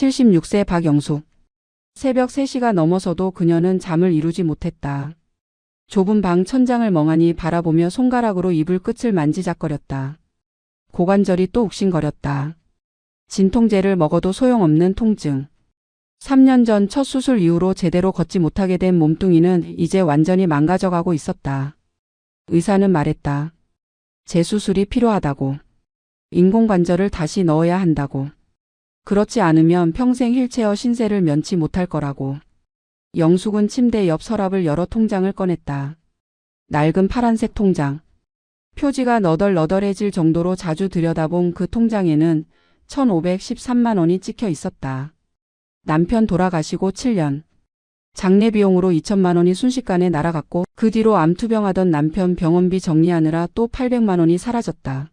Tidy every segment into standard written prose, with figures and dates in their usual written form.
76세 박영숙. 새벽 3시가 넘어서도 그녀는 잠을 이루지 못했다. 좁은 방 천장을 멍하니 바라보며 손가락으로 이불 끝을 만지작거렸다. 고관절이 또 욱신거렸다. 진통제를 먹어도 소용없는 통증. 3년 전 첫 수술 이후로 제대로 걷지 못하게 된 몸뚱이는 이제 완전히 망가져가고 있었다. 의사는 말했다. 재수술이 필요하다고. 인공관절을 다시 넣어야 한다고. 그렇지 않으면 평생 휠체어 신세를 면치 못할 거라고. 영숙은 침대 옆 서랍을 열어 통장을 꺼냈다. 낡은 파란색 통장. 표지가 너덜너덜해질 정도로 자주 들여다본 그 통장에는 1,513만 원이 찍혀 있었다. 남편 돌아가시고 7년. 장례 비용으로 2천만 원이 순식간에 날아갔고 그 뒤로 암투병하던 남편 병원비 정리하느라 또 800만 원이 사라졌다.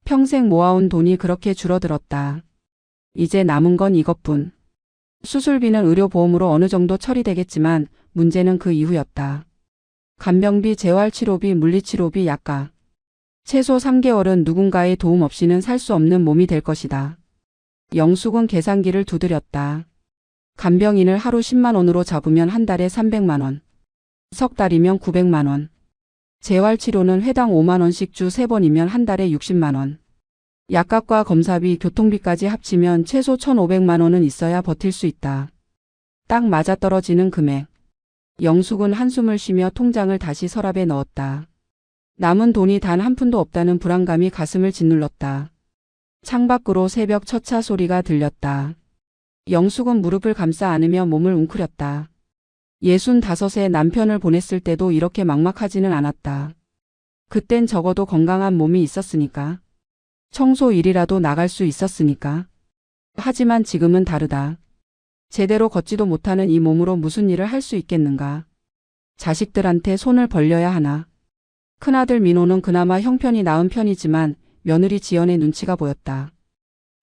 평생 모아온 돈이 그렇게 줄어들었다. 이제 남은 건 이것뿐. 수술비는 의료보험으로 어느 정도 처리되겠지만 문제는 그 이후였다. 간병비, 재활치료비, 물리치료비, 약가. 최소 3개월은 누군가의 도움 없이는 살 수 없는 몸이 될 것이다. 영숙은 계산기를 두드렸다. 간병인을 하루 10만 원으로 잡으면 한 달에 300만 원. 석 달이면 900만 원. 재활치료는 회당 5만 원씩 주 3번이면 한 달에 60만 원. 약값과 검사비, 교통비까지 합치면 최소 1,500만 원은 있어야 버틸 수 있다. 딱 맞아떨어지는 금액. 영숙은 한숨을 쉬며 통장을 다시 서랍에 넣었다. 남은 돈이 단 한 푼도 없다는 불안감이 가슴을 짓눌렀다. 창밖으로 새벽 첫차 소리가 들렸다. 영숙은 무릎을 감싸 안으며 몸을 웅크렸다. 65세 남편을 보냈을 때도 이렇게 막막하지는 않았다. 그땐 적어도 건강한 몸이 있었으니까. 청소 일이라도 나갈 수 있었으니까. 하지만 지금은 다르다. 제대로 걷지도 못하는 이 몸으로 무슨 일을 할 수 있겠는가. 자식들한테 손을 벌려야 하나. 큰아들 민호는 그나마 형편이 나은 편이지만 며느리 지연의 눈치가 보였다.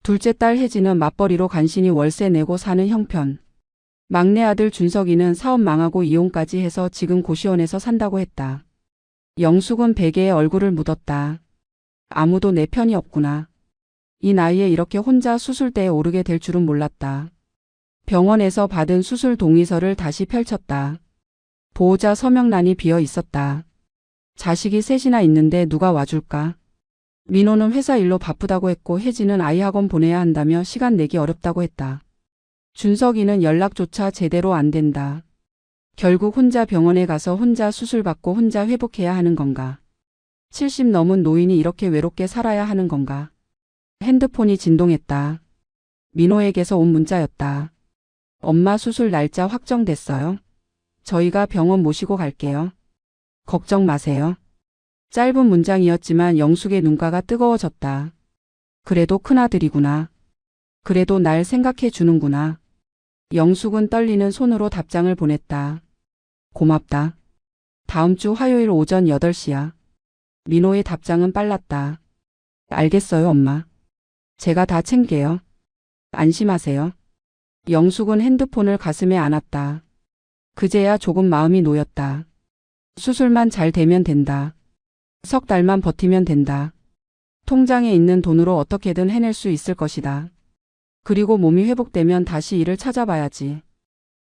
둘째 딸 혜진은 맞벌이로 간신히 월세 내고 사는 형편. 막내 아들 준석이는 사업 망하고 이혼까지 해서 지금 고시원에서 산다고 했다. 영숙은 베개에 얼굴을 묻었다. 아무도 내 편이 없구나. 이 나이에 이렇게 혼자 수술대에 오르게 될 줄은 몰랐다. 병원에서 받은 수술 동의서를 다시 펼쳤다. 보호자 서명란이 비어 있었다. 자식이 셋이나 있는데 누가 와줄까? 민호는 회사 일로 바쁘다고 했고 혜진은 아이 학원 보내야 한다며 시간 내기 어렵다고 했다. 준석이는 연락조차 제대로 안 된다. 결국 혼자 병원에 가서 혼자 수술받고 혼자 회복해야 하는 건가? 70 넘은 노인이 이렇게 외롭게 살아야 하는 건가? 핸드폰이 진동했다. 민호에게서 온 문자였다. 엄마 수술 날짜 확정됐어요. 저희가 병원 모시고 갈게요. 걱정 마세요. 짧은 문장이었지만 영숙의 눈가가 뜨거워졌다. 그래도 큰아들이구나. 그래도 날 생각해 주는구나. 영숙은 떨리는 손으로 답장을 보냈다. 고맙다. 다음 주 화요일 오전 8시야. 민호의 답장은 빨랐다. 알겠어요, 엄마. 제가 다 챙겨요. 안심하세요. 영숙은 핸드폰을 가슴에 안았다. 그제야 조금 마음이 놓였다. 수술만 잘 되면 된다. 석 달만 버티면 된다. 통장에 있는 돈으로 어떻게든 해낼 수 있을 것이다. 그리고 몸이 회복되면 다시 일을 찾아봐야지.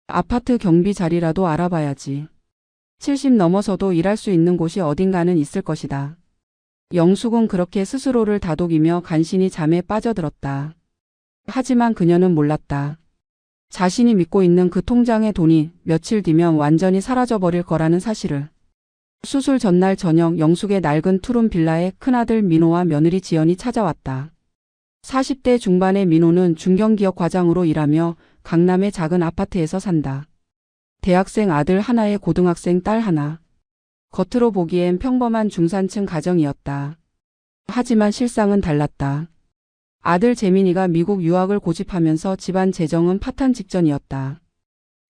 아파트 경비 자리라도 알아봐야지. 70 넘어서도 일할 수 있는 곳이 어딘가는 있을 것이다. 영숙은 그렇게 스스로를 다독이며 간신히 잠에 빠져들었다. 하지만 그녀는 몰랐다. 자신이 믿고 있는 그 통장의 돈이 며칠 뒤면 완전히 사라져버릴 거라는 사실을. 수술 전날 저녁 영숙의 낡은 투룸 빌라에 큰아들 민호와 며느리 지연이 찾아왔다. 40대 중반의 민호는 중견기업 과장으로 일하며 강남의 작은 아파트에서 산다. 대학생 아들 하나에 고등학생 딸 하나. 겉으로 보기엔 평범한 중산층 가정이었다. 하지만 실상은 달랐다. 아들 재민이가 미국 유학을 고집하면서 집안 재정은 파탄 직전이었다.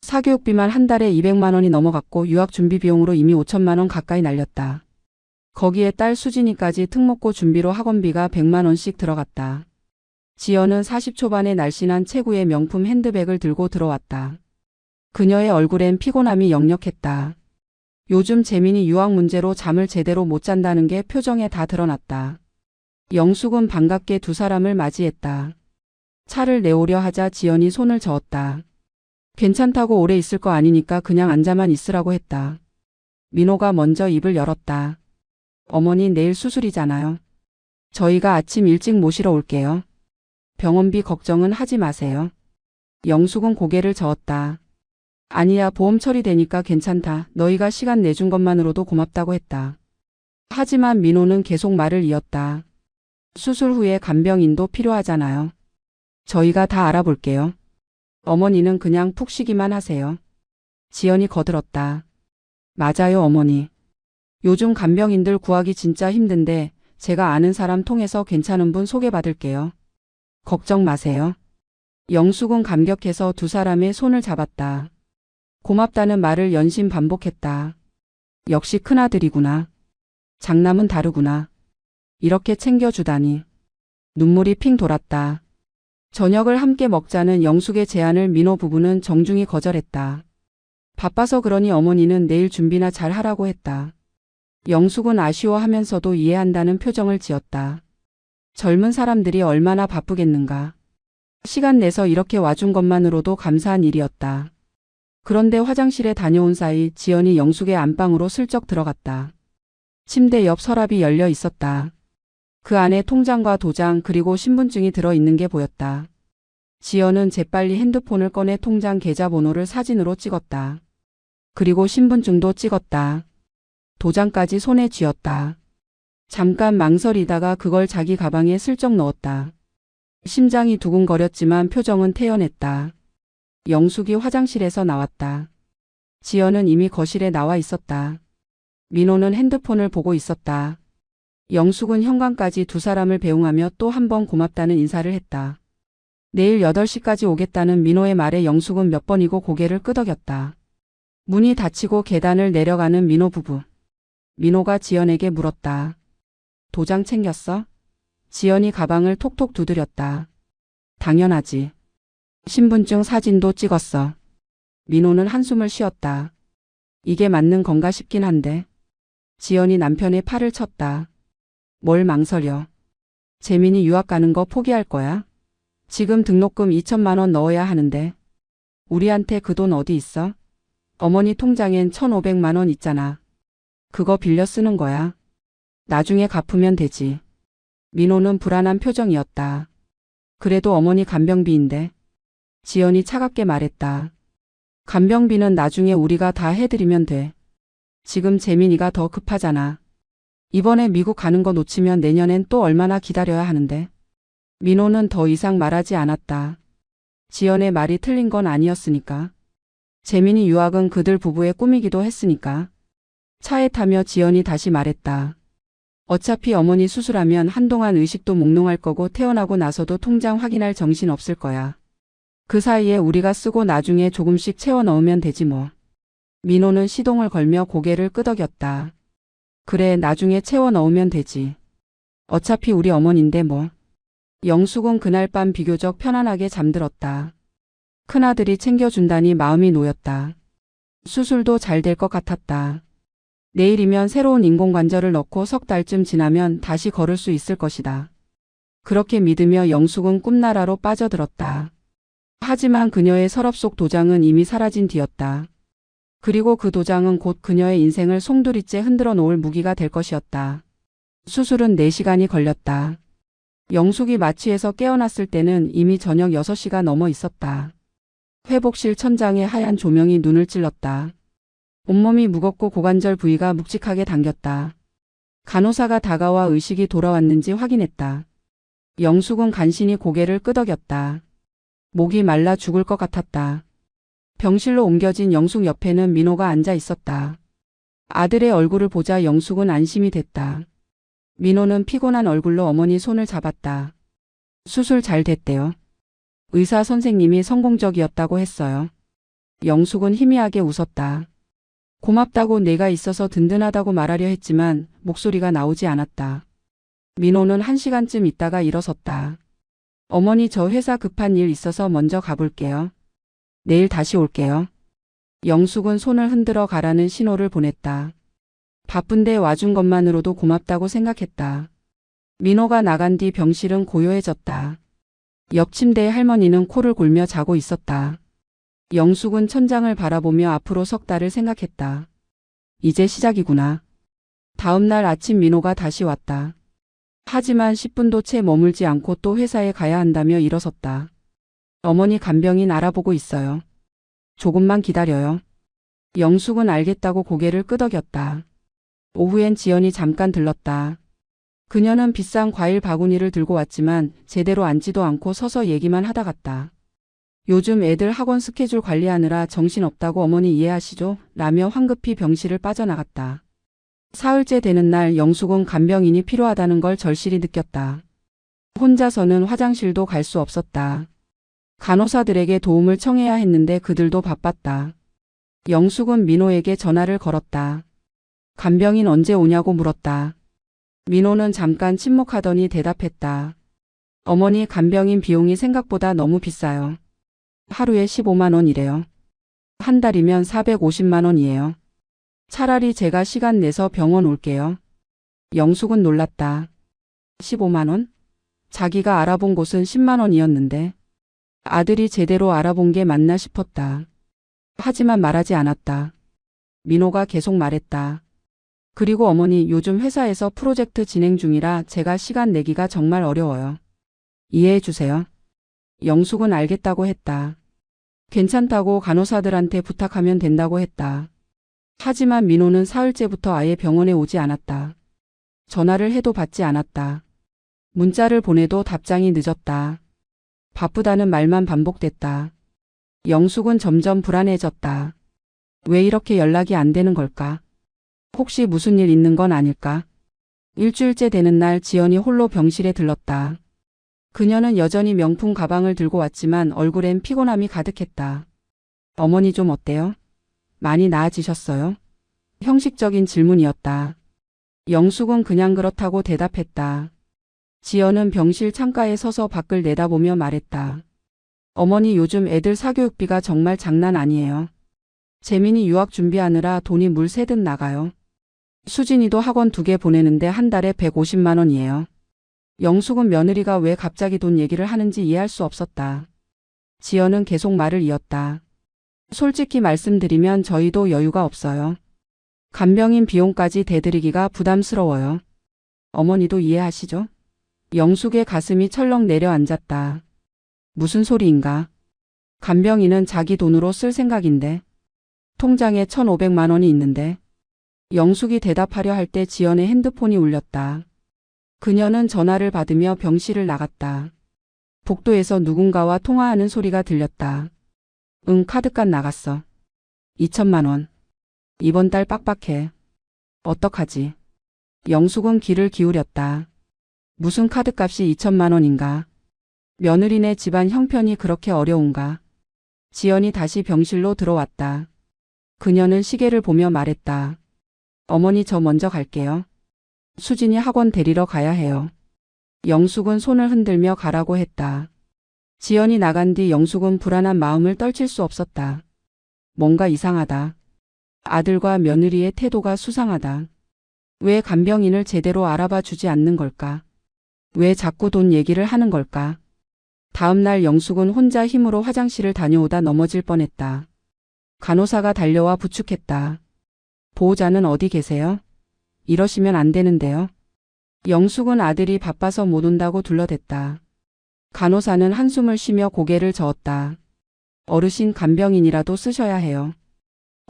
사교육비만 한 달에 200만 원이 넘어갔고 유학 준비 비용으로 이미 5천만 원 가까이 날렸다. 거기에 딸 수진이까지 특목고 준비로 학원비가 100만 원씩 들어갔다. 지연은 40 초반의 날씬한 체구의 명품 핸드백을 들고 들어왔다. 그녀의 얼굴엔 피곤함이 역력했다. 요즘 재민이 유학 문제로 잠을 제대로 못 잔다는 게 표정에 다 드러났다. 영숙은 반갑게 두 사람을 맞이했다. 차를 내오려 하자 지연이 손을 저었다. 괜찮다고 오래 있을 거 아니니까 그냥 앉아만 있으라고 했다. 민호가 먼저 입을 열었다. 어머니 내일 수술이잖아요. 저희가 아침 일찍 모시러 올게요. 병원비 걱정은 하지 마세요. 영숙은 고개를 저었다. 아니야, 보험 처리되니까 괜찮다. 너희가 시간 내준 것만으로도 고맙다고 했다. 하지만 민호는 계속 말을 이었다. 수술 후에 간병인도 필요하잖아요. 저희가 다 알아볼게요. 어머니는 그냥 푹 쉬기만 하세요. 지연이 거들었다. 맞아요, 어머니. 요즘 간병인들 구하기 진짜 힘든데 제가 아는 사람 통해서 괜찮은 분 소개받을게요. 걱정 마세요. 영숙은 감격해서 두 사람의 손을 잡았다. 고맙다는 말을 연신 반복했다. 역시 큰아들이구나. 장남은 다르구나. 이렇게 챙겨주다니. 눈물이 핑 돌았다. 저녁을 함께 먹자는 영숙의 제안을 민호 부부는 정중히 거절했다. 바빠서 그러니 어머니는 내일 준비나 잘 하라고 했다. 영숙은 아쉬워하면서도 이해한다는 표정을 지었다. 젊은 사람들이 얼마나 바쁘겠는가. 시간 내서 이렇게 와준 것만으로도 감사한 일이었다. 그런데 화장실에 다녀온 사이 지연이 영숙의 안방으로 슬쩍 들어갔다. 침대 옆 서랍이 열려 있었다. 그 안에 통장과 도장 그리고 신분증이 들어있는 게 보였다. 지연은 재빨리 핸드폰을 꺼내 통장 계좌번호를 사진으로 찍었다. 그리고 신분증도 찍었다. 도장까지 손에 쥐었다. 잠깐 망설이다가 그걸 자기 가방에 슬쩍 넣었다. 심장이 두근거렸지만 표정은 태연했다. 영숙이 화장실에서 나왔다. 지연은 이미 거실에 나와 있었다. 민호는 핸드폰을 보고 있었다. 영숙은 현관까지 두 사람을 배웅하며 또 한 번 고맙다는 인사를 했다. 내일 8시까지 오겠다는 민호의 말에 영숙은 몇 번이고 고개를 끄덕였다. 문이 닫히고 계단을 내려가는 민호 부부. 민호가 지연에게 물었다. 도장 챙겼어? 지연이 가방을 톡톡 두드렸다. 당연하지. 신분증 사진도 찍었어. 민호는 한숨을 쉬었다. 이게 맞는 건가 싶긴 한데. 지연이 남편의 팔을 쳤다. 뭘 망설여. 재민이 유학 가는 거 포기할 거야? 지금 등록금 2천만 원 넣어야 하는데. 우리한테 그 돈 어디 있어? 어머니 통장엔 1,500만 원 있잖아. 그거 빌려 쓰는 거야. 나중에 갚으면 되지. 민호는 불안한 표정이었다. 그래도 어머니 간병비인데. 지연이 차갑게 말했다. 간병비는 나중에 우리가 다 해드리면 돼. 지금 재민이가 더 급하잖아. 이번에 미국 가는 거 놓치면 내년엔 또 얼마나 기다려야 하는데. 민호는 더 이상 말하지 않았다. 지연의 말이 틀린 건 아니었으니까. 재민이 유학은 그들 부부의 꿈이기도 했으니까. 차에 타며 지연이 다시 말했다. 어차피 어머니 수술하면 한동안 의식도 몽롱할 거고 태어나고 나서도 통장 확인할 정신 없을 거야. 그 사이에 우리가 쓰고 나중에 조금씩 채워 넣으면 되지 뭐. 민호는 시동을 걸며 고개를 끄덕였다. 그래, 나중에 채워 넣으면 되지. 어차피 우리 어머니인데 뭐. 영숙은 그날 밤 비교적 편안하게 잠들었다. 큰아들이 챙겨준다니 마음이 놓였다. 수술도 잘 될 것 같았다. 내일이면 새로운 인공관절을 넣고 석 달쯤 지나면 다시 걸을 수 있을 것이다. 그렇게 믿으며 영숙은 꿈나라로 빠져들었다. 하지만 그녀의 서랍 속 도장은 이미 사라진 뒤였다. 그리고 그 도장은 곧 그녀의 인생을 송두리째 흔들어 놓을 무기가 될 것이었다. 수술은 4시간이 걸렸다. 영숙이 마취해서 깨어났을 때는 이미 저녁 6시가 넘어 있었다. 회복실 천장에 하얀 조명이 눈을 찔렀다. 온몸이 무겁고 고관절 부위가 묵직하게 당겼다. 간호사가 다가와 의식이 돌아왔는지 확인했다. 영숙은 간신히 고개를 끄덕였다. 목이 말라 죽을 것 같았다. 병실로 옮겨진 영숙 옆에는 민호가 앉아 있었다. 아들의 얼굴을 보자 영숙은 안심이 됐다. 민호는 피곤한 얼굴로 어머니 손을 잡았다. 수술 잘 됐대요. 의사 선생님이 성공적이었다고 했어요. 영숙은 희미하게 웃었다. 고맙다고 내가 있어서 든든하다고 말하려 했지만 목소리가 나오지 않았다. 민호는 1시간쯤 있다가 일어섰다. 어머니, 저 회사 급한 일 있어서 먼저 가볼게요. 내일 다시 올게요. 영숙은 손을 흔들어 가라는 신호를 보냈다. 바쁜데 와준 것만으로도 고맙다고 생각했다. 민호가 나간 뒤 병실은 고요해졌다. 옆 침대의 할머니는 코를 골며 자고 있었다. 영숙은 천장을 바라보며 앞으로 석 달을 생각했다. 이제 시작이구나. 다음 날 아침 민호가 다시 왔다. 하지만 10분도 채 머물지 않고 또 회사에 가야 한다며 일어섰다. 어머니 간병인 알아보고 있어요. 조금만 기다려요. 영숙은 알겠다고 고개를 끄덕였다. 오후엔 지연이 잠깐 들렀다. 그녀는 비싼 과일 바구니를 들고 왔지만 제대로 앉지도 않고 서서 얘기만 하다 갔다. 요즘 애들 학원 스케줄 관리하느라 정신없다고 어머니 이해하시죠? 라며 황급히 병실을 빠져나갔다. 사흘째 되는 날 영숙은 간병인이 필요하다는 걸 절실히 느꼈다. 혼자서는 화장실도 갈 수 없었다. 간호사들에게 도움을 청해야 했는데 그들도 바빴다. 영숙은 민호에게 전화를 걸었다. 간병인 언제 오냐고 물었다. 민호는 잠깐 침묵하더니 대답했다. 어머니 간병인 비용이 생각보다 너무 비싸요. 하루에 15만 원이래요. 한 달이면 450만 원이에요. 차라리 제가 시간 내서 병원 올게요. 영숙은 놀랐다. 15만 원? 자기가 알아본 곳은 10만 원이었는데 아들이 제대로 알아본 게 맞나 싶었다. 하지만 말하지 않았다. 민호가 계속 말했다. 그리고 어머니 요즘 회사에서 프로젝트 진행 중이라 제가 시간 내기가 정말 어려워요. 이해해 주세요. 영숙은 알겠다고 했다. 괜찮다고 간호사들한테 부탁하면 된다고 했다. 하지만 민호는 사흘째부터 아예 병원에 오지 않았다. 전화를 해도 받지 않았다. 문자를 보내도 답장이 늦었다. 바쁘다는 말만 반복됐다. 영숙은 점점 불안해졌다. 왜 이렇게 연락이 안 되는 걸까? 혹시 무슨 일 있는 건 아닐까? 일주일째 되는 날 지연이 홀로 병실에 들렀다. 그녀는 여전히 명품 가방을 들고 왔지만 얼굴엔 피곤함이 가득했다. 어머니 좀 어때요? 많이 나아지셨어요? 형식적인 질문이었다. 영숙은 그냥 그렇다고 대답했다. 지연은 병실 창가에 서서 밖을 내다보며 말했다. 어머니 요즘 애들 사교육비가 정말 장난 아니에요. 재민이 유학 준비하느라 돈이 물 새듯 나가요. 수진이도 학원 2개 보내는데 한 달에 150만 원이에요. 영숙은 며느리가 왜 갑자기 돈 얘기를 하는지 이해할 수 없었다. 지연은 계속 말을 이었다. 솔직히 말씀드리면 저희도 여유가 없어요. 간병인 비용까지 대드리기가 부담스러워요. 어머니도 이해하시죠? 영숙의 가슴이 철렁 내려앉았다. 무슨 소리인가? 간병인은 자기 돈으로 쓸 생각인데. 통장에 1,500만 원이 있는데. 영숙이 대답하려 할 때 지연의 핸드폰이 울렸다. 그녀는 전화를 받으며 병실을 나갔다. 복도에서 누군가와 통화하는 소리가 들렸다. 응, 카드값 나갔어. 2천만 원. 이번 달 빡빡해. 어떡하지? 영숙은 귀를 기울였다. 무슨 카드값이 2천만 원인가? 며느리네 집안 형편이 그렇게 어려운가? 지연이 다시 병실로 들어왔다. 그녀는 시계를 보며 말했다. 어머니 저 먼저 갈게요. 수진이 학원 데리러 가야 해요. 영숙은 손을 흔들며 가라고 했다. 지연이 나간 뒤 영숙은 불안한 마음을 떨칠 수 없었다. 뭔가 이상하다. 아들과 며느리의 태도가 수상하다. 왜 간병인을 제대로 알아봐 주지 않는 걸까? 왜 자꾸 돈 얘기를 하는 걸까? 다음 날 영숙은 혼자 힘으로 화장실을 다녀오다 넘어질 뻔했다. 간호사가 달려와 부축했다. 보호자는 어디 계세요? 이러시면 안 되는데요. 영숙은 아들이 바빠서 못 온다고 둘러댔다. 간호사는 한숨을 쉬며 고개를 저었다. 어르신 간병인이라도 쓰셔야 해요.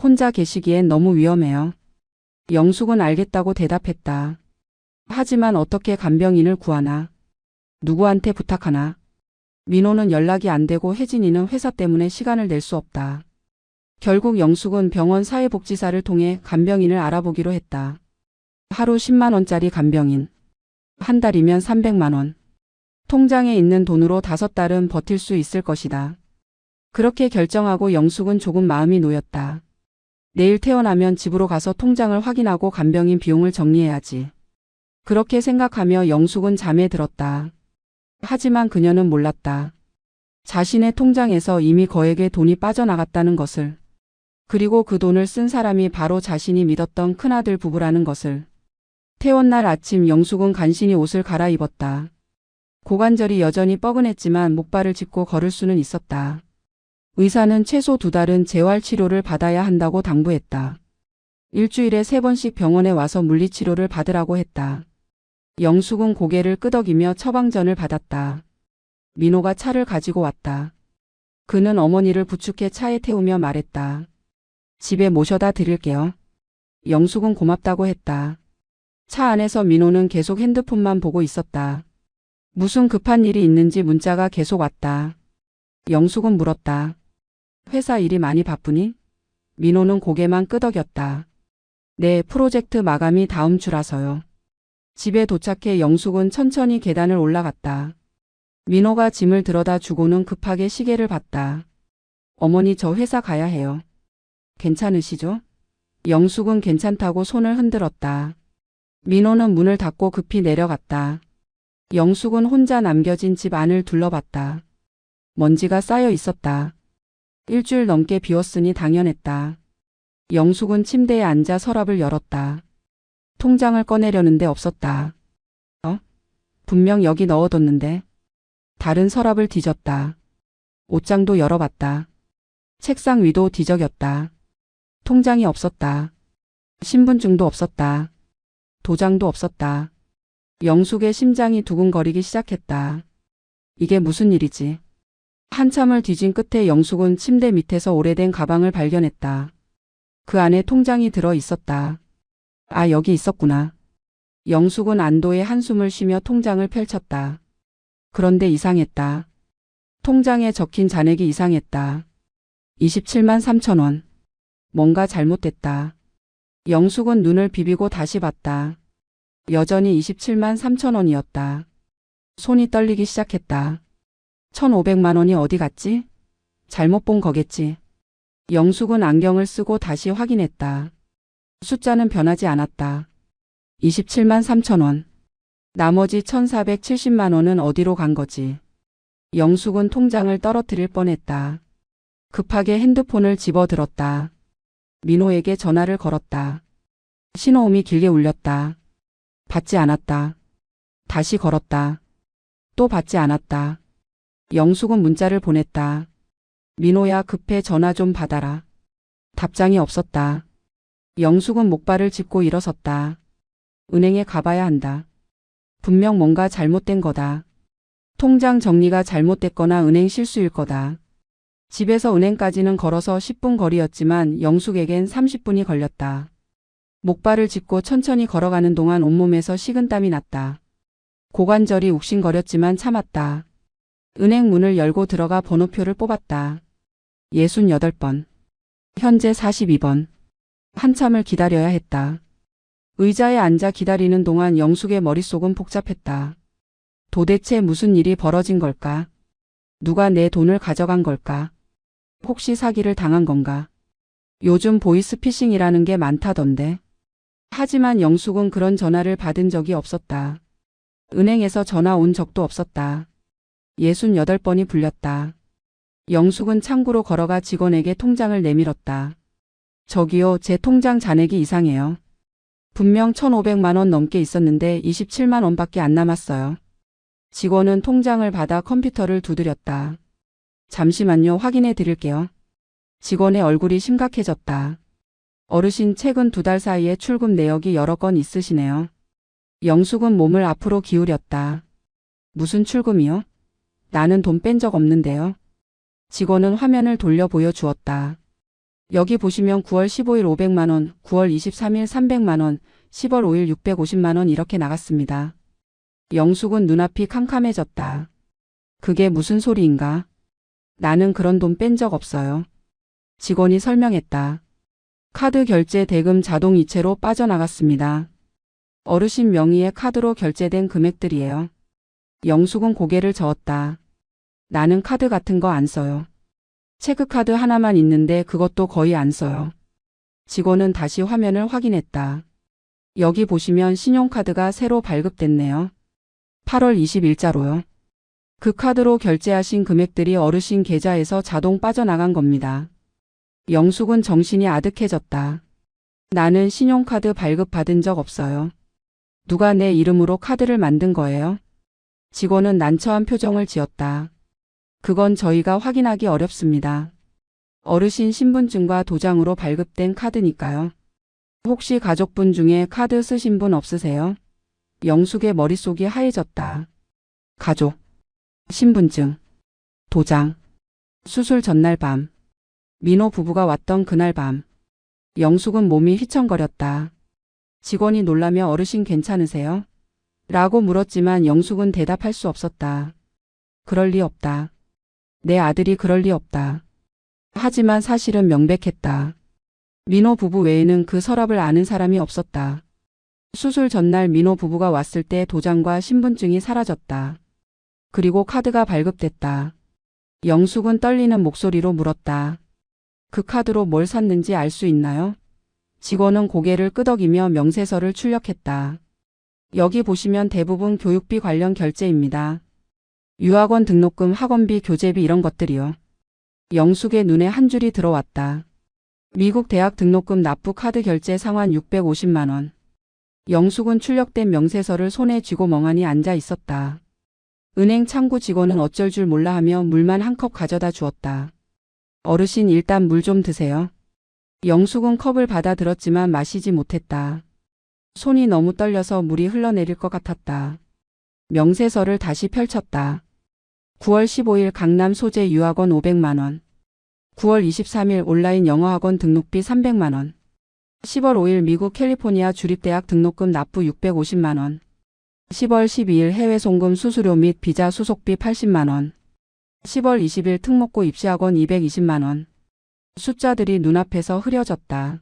혼자 계시기엔 너무 위험해요. 영숙은 알겠다고 대답했다. 하지만 어떻게 간병인을 구하나? 누구한테 부탁하나? 민호는 연락이 안 되고 혜진이는 회사 때문에 시간을 낼 수 없다. 결국 영숙은 병원 사회복지사를 통해 간병인을 알아보기로 했다. 하루 10만 원짜리 간병인. 한 달이면 300만 원. 통장에 있는 돈으로 5달은 버틸 수 있을 것이다. 그렇게 결정하고 영숙은 조금 마음이 놓였다. 내일 퇴원하면 집으로 가서 통장을 확인하고 간병인 비용을 정리해야지. 그렇게 생각하며 영숙은 잠에 들었다. 하지만 그녀는 몰랐다. 자신의 통장에서 이미 거액의 돈이 빠져나갔다는 것을. 그리고 그 돈을 쓴 사람이 바로 자신이 믿었던 큰아들 부부라는 것을. 퇴원날 아침 영숙은 간신히 옷을 갈아입었다. 고관절이 여전히 뻐근했지만 목발을 짚고 걸을 수는 있었다. 의사는 최소 2달은 재활 치료를 받아야 한다고 당부했다. 일주일에 3번씩 병원에 와서 물리치료를 받으라고 했다. 영숙은 고개를 끄덕이며 처방전을 받았다. 민호가 차를 가지고 왔다. 그는 어머니를 부축해 차에 태우며 말했다. 집에 모셔다 드릴게요. 영숙은 고맙다고 했다. 차 안에서 민호는 계속 핸드폰만 보고 있었다. 무슨 급한 일이 있는지 문자가 계속 왔다. 영숙은 물었다. 회사 일이 많이 바쁘니? 민호는 고개만 끄덕였다. 네, 프로젝트 마감이 다음 주라서요. 집에 도착해 영숙은 천천히 계단을 올라갔다. 민호가 짐을 들어다 주고는 급하게 시계를 봤다. 어머니, 저 회사 가야 해요. 괜찮으시죠? 영숙은 괜찮다고 손을 흔들었다. 민호는 문을 닫고 급히 내려갔다. 영숙은 혼자 남겨진 집 안을 둘러봤다. 먼지가 쌓여 있었다. 일주일 넘게 비웠으니 당연했다. 영숙은 침대에 앉아 서랍을 열었다. 통장을 꺼내려는데 없었다. 분명 여기 넣어뒀는데. 다른 서랍을 뒤졌다. 옷장도 열어봤다. 책상 위도 뒤적였다. 통장이 없었다. 신분증도 없었다. 도장도 없었다. 영숙의 심장이 두근거리기 시작했다. 이게 무슨 일이지? 한참을 뒤진 끝에 영숙은 침대 밑에서 오래된 가방을 발견했다. 그 안에 통장이 들어 있었다. 아, 여기 있었구나. 영숙은 안도의 한숨을 쉬며 통장을 펼쳤다. 그런데 이상했다. 통장에 적힌 잔액이 이상했다. 27만 3천 원. 뭔가 잘못됐다. 영숙은 눈을 비비고 다시 봤다. 여전히 27만 3천 원이었다. 손이 떨리기 시작했다. 1,500만 원이 어디 갔지? 잘못 본 거겠지. 영숙은 안경을 쓰고 다시 확인했다. 숫자는 변하지 않았다. 27만 3천 원. 나머지 1,470만 원은 어디로 간 거지? 영숙은 통장을 떨어뜨릴 뻔했다. 급하게 핸드폰을 집어들었다. 민호에게 전화를 걸었다. 신호음이 길게 울렸다. 받지 않았다. 다시 걸었다. 또 받지 않았다. 영숙은 문자를 보냈다. 민호야, 급해 전화 좀 받아라. 답장이 없었다. 영숙은 목발을 짚고 일어섰다. 은행에 가봐야 한다. 분명 뭔가 잘못된 거다. 통장 정리가 잘못됐거나 은행 실수일 거다. 집에서 은행까지는 걸어서 10분 거리였지만 영숙에겐 30분이 걸렸다. 목발을 짚고 천천히 걸어가는 동안 온몸에서 식은땀이 났다. 고관절이 욱신거렸지만 참았다. 은행 문을 열고 들어가 번호표를 뽑았다. 68번. 현재 42번. 한참을 기다려야 했다. 의자에 앉아 기다리는 동안 영숙의 머릿속은 복잡했다. 도대체 무슨 일이 벌어진 걸까? 누가 내 돈을 가져간 걸까? 혹시 사기를 당한 건가? 요즘 보이스피싱이라는 게 많다던데. 하지만 영숙은 그런 전화를 받은 적이 없었다. 은행에서 전화 온 적도 없었다. 68번이 불렸다. 영숙은 창구로 걸어가 직원에게 통장을 내밀었다. 저기요, 제 통장 잔액이 이상해요. 분명 1,500만 원 넘게 있었는데 27만 원밖에 안 남았어요. 직원은 통장을 받아 컴퓨터를 두드렸다. 잠시만요, 확인해 드릴게요. 직원의 얼굴이 심각해졌다. 어르신, 최근 2달 사이에 출금 내역이 여러 건 있으시네요. 영숙은 몸을 앞으로 기울였다. 무슨 출금이요? 나는 돈 뺀 적 없는데요. 직원은 화면을 돌려 보여주었다. 여기 보시면 9월 15일 500만 원, 9월 23일 300만 원, 10월 5일 650만 원 이렇게 나갔습니다. 영숙은 눈앞이 캄캄해졌다. 그게 무슨 소리인가? 나는 그런 돈 뺀 적 없어요. 직원이 설명했다. 카드 결제 대금 자동 이체로 빠져나갔습니다. 어르신 명의의 카드로 결제된 금액들이에요. 영숙은 고개를 저었다. 나는 카드 같은 거 안 써요. 체크카드 하나만 있는데 그것도 거의 안 써요. 직원은 다시 화면을 확인했다. 여기 보시면 신용카드가 새로 발급됐네요. 8월 20일자로요. 그 카드로 결제하신 금액들이 어르신 계좌에서 자동 빠져나간 겁니다. 영숙은 정신이 아득해졌다. 나는 신용카드 발급받은 적 없어요. 누가 내 이름으로 카드를 만든 거예요? 직원은 난처한 표정을 지었다. 그건 저희가 확인하기 어렵습니다. 어르신 신분증과 도장으로 발급된 카드니까요. 혹시 가족분 중에 카드 쓰신 분 없으세요? 영숙의 머릿속이 하얘졌다. 가족, 신분증, 도장, 수술 전날 밤, 민호 부부가 왔던 그날 밤. 영숙은 몸이 휘청거렸다. 직원이 놀라며 어르신 괜찮으세요? 라고 물었지만 영숙은 대답할 수 없었다. 그럴 리 없다. 내 아들이 그럴 리 없다. 하지만 사실은 명백했다. 민호 부부 외에는 그 서랍을 아는 사람이 없었다. 수술 전날 민호 부부가 왔을 때 도장과 신분증이 사라졌다. 그리고 카드가 발급됐다. 영숙은 떨리는 목소리로 물었다. 그 카드로 뭘 샀는지 알 수 있나요? 직원은 고개를 끄덕이며 명세서를 출력했다. 여기 보시면 대부분 교육비 관련 결제입니다. 유학원 등록금, 학원비, 교재비 이런 것들이요. 영숙의 눈에 한 줄이 들어왔다. 미국 대학 등록금 납부 카드 결제 상환 650만 원. 영숙은 출력된 명세서를 손에 쥐고 멍하니 앉아 있었다. 은행 창구 직원은 어쩔 줄 몰라 하며 물만 한 컵 가져다 주었다. 어르신 일단 물 좀 드세요. 영숙은 컵을 받아 들었지만 마시지 못했다. 손이 너무 떨려서 물이 흘러내릴 것 같았다. 명세서를 다시 펼쳤다. 9월 15일 강남 소재 유학원 500만 원. 9월 23일 온라인 영어학원 등록비 300만 원. 10월 5일 미국 캘리포니아 주립대학 등록금 납부 650만 원. 10월 12일 해외 송금 수수료 및 비자 수속비 80만 원. 10월 20일 특목고 입시학원 220만 원. 숫자들이 눈앞에서 흐려졌다.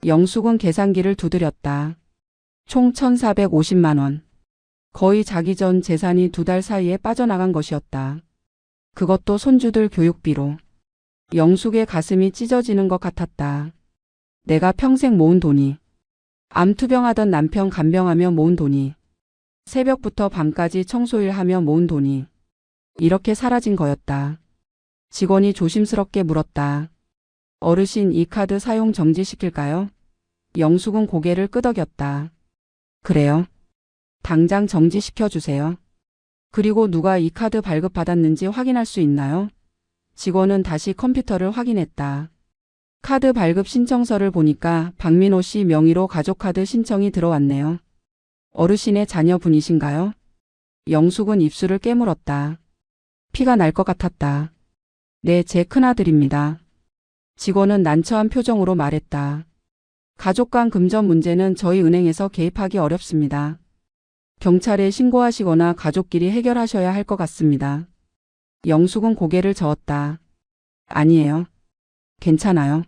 영숙은 계산기를 두드렸다. 총 1,450만 원. 거의 자기 전 재산이 2달 사이에 빠져나간 것이었다. 그것도 손주들 교육비로. 영숙의 가슴이 찢어지는 것 같았다. 내가 평생 모은 돈이, 암투병하던 남편 간병하며 모은 돈이, 새벽부터 밤까지 청소일하며 모은 돈이 이렇게 사라진 거였다. 직원이 조심스럽게 물었다. 어르신, 이 카드 사용 정지시킬까요? 영숙은 고개를 끄덕였다. 그래요. 당장 정지시켜주세요. 그리고 누가 이 카드 발급받았는지 확인할 수 있나요? 직원은 다시 컴퓨터를 확인했다. 카드 발급 신청서를 보니까 박민호 씨 명의로 가족카드 신청이 들어왔네요. 어르신의 자녀분이신가요? 영숙은 입술을 깨물었다. 피가 날 것 같았다. 네, 제 큰아들입니다. 직원은 난처한 표정으로 말했다. 가족 간 금전 문제는 저희 은행에서 개입하기 어렵습니다. 경찰에 신고하시거나 가족끼리 해결하셔야 할 것 같습니다. 영숙은 고개를 저었다. 아니에요. 괜찮아요.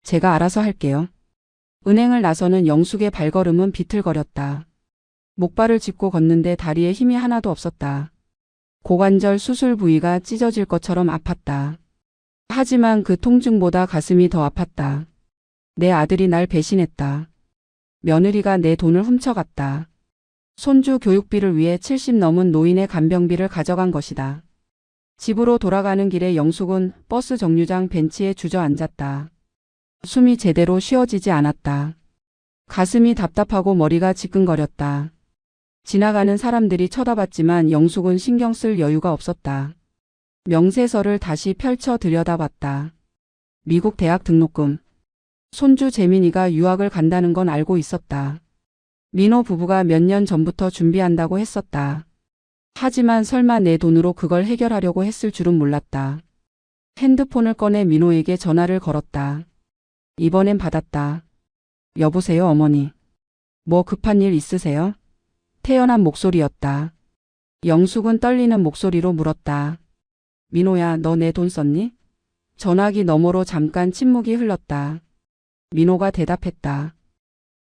제가 알아서 할게요. 은행을 나서는 영숙의 발걸음은 비틀거렸다. 목발을 짚고 걷는데 다리에 힘이 하나도 없었다. 고관절 수술 부위가 찢어질 것처럼 아팠다. 하지만 그 통증보다 가슴이 더 아팠다. 내 아들이 날 배신했다. 며느리가 내 돈을 훔쳐갔다. 손주 교육비를 위해 70 넘은 노인의 간병비를 가져간 것이다. 집으로 돌아가는 길에 영숙은 버스 정류장 벤치에 주저앉았다. 숨이 제대로 쉬어지지 않았다. 가슴이 답답하고 머리가 지끈거렸다. 지나가는 사람들이 쳐다봤지만 영숙은 신경 쓸 여유가 없었다. 명세서를 다시 펼쳐 들여다봤다. 미국 대학 등록금. 손주 재민이가 유학을 간다는 건 알고 있었다. 민호 부부가 몇 년 전부터 준비한다고 했었다. 하지만 설마 내 돈으로 그걸 해결하려고 했을 줄은 몰랐다. 핸드폰을 꺼내 민호에게 전화를 걸었다. 이번엔 받았다. 여보세요, 어머니. 뭐 급한 일 있으세요? 태연한 목소리였다. 영숙은 떨리는 목소리로 물었다. 민호야, 너 내 돈 썼니? 전화기 너머로 잠깐 침묵이 흘렀다. 민호가 대답했다.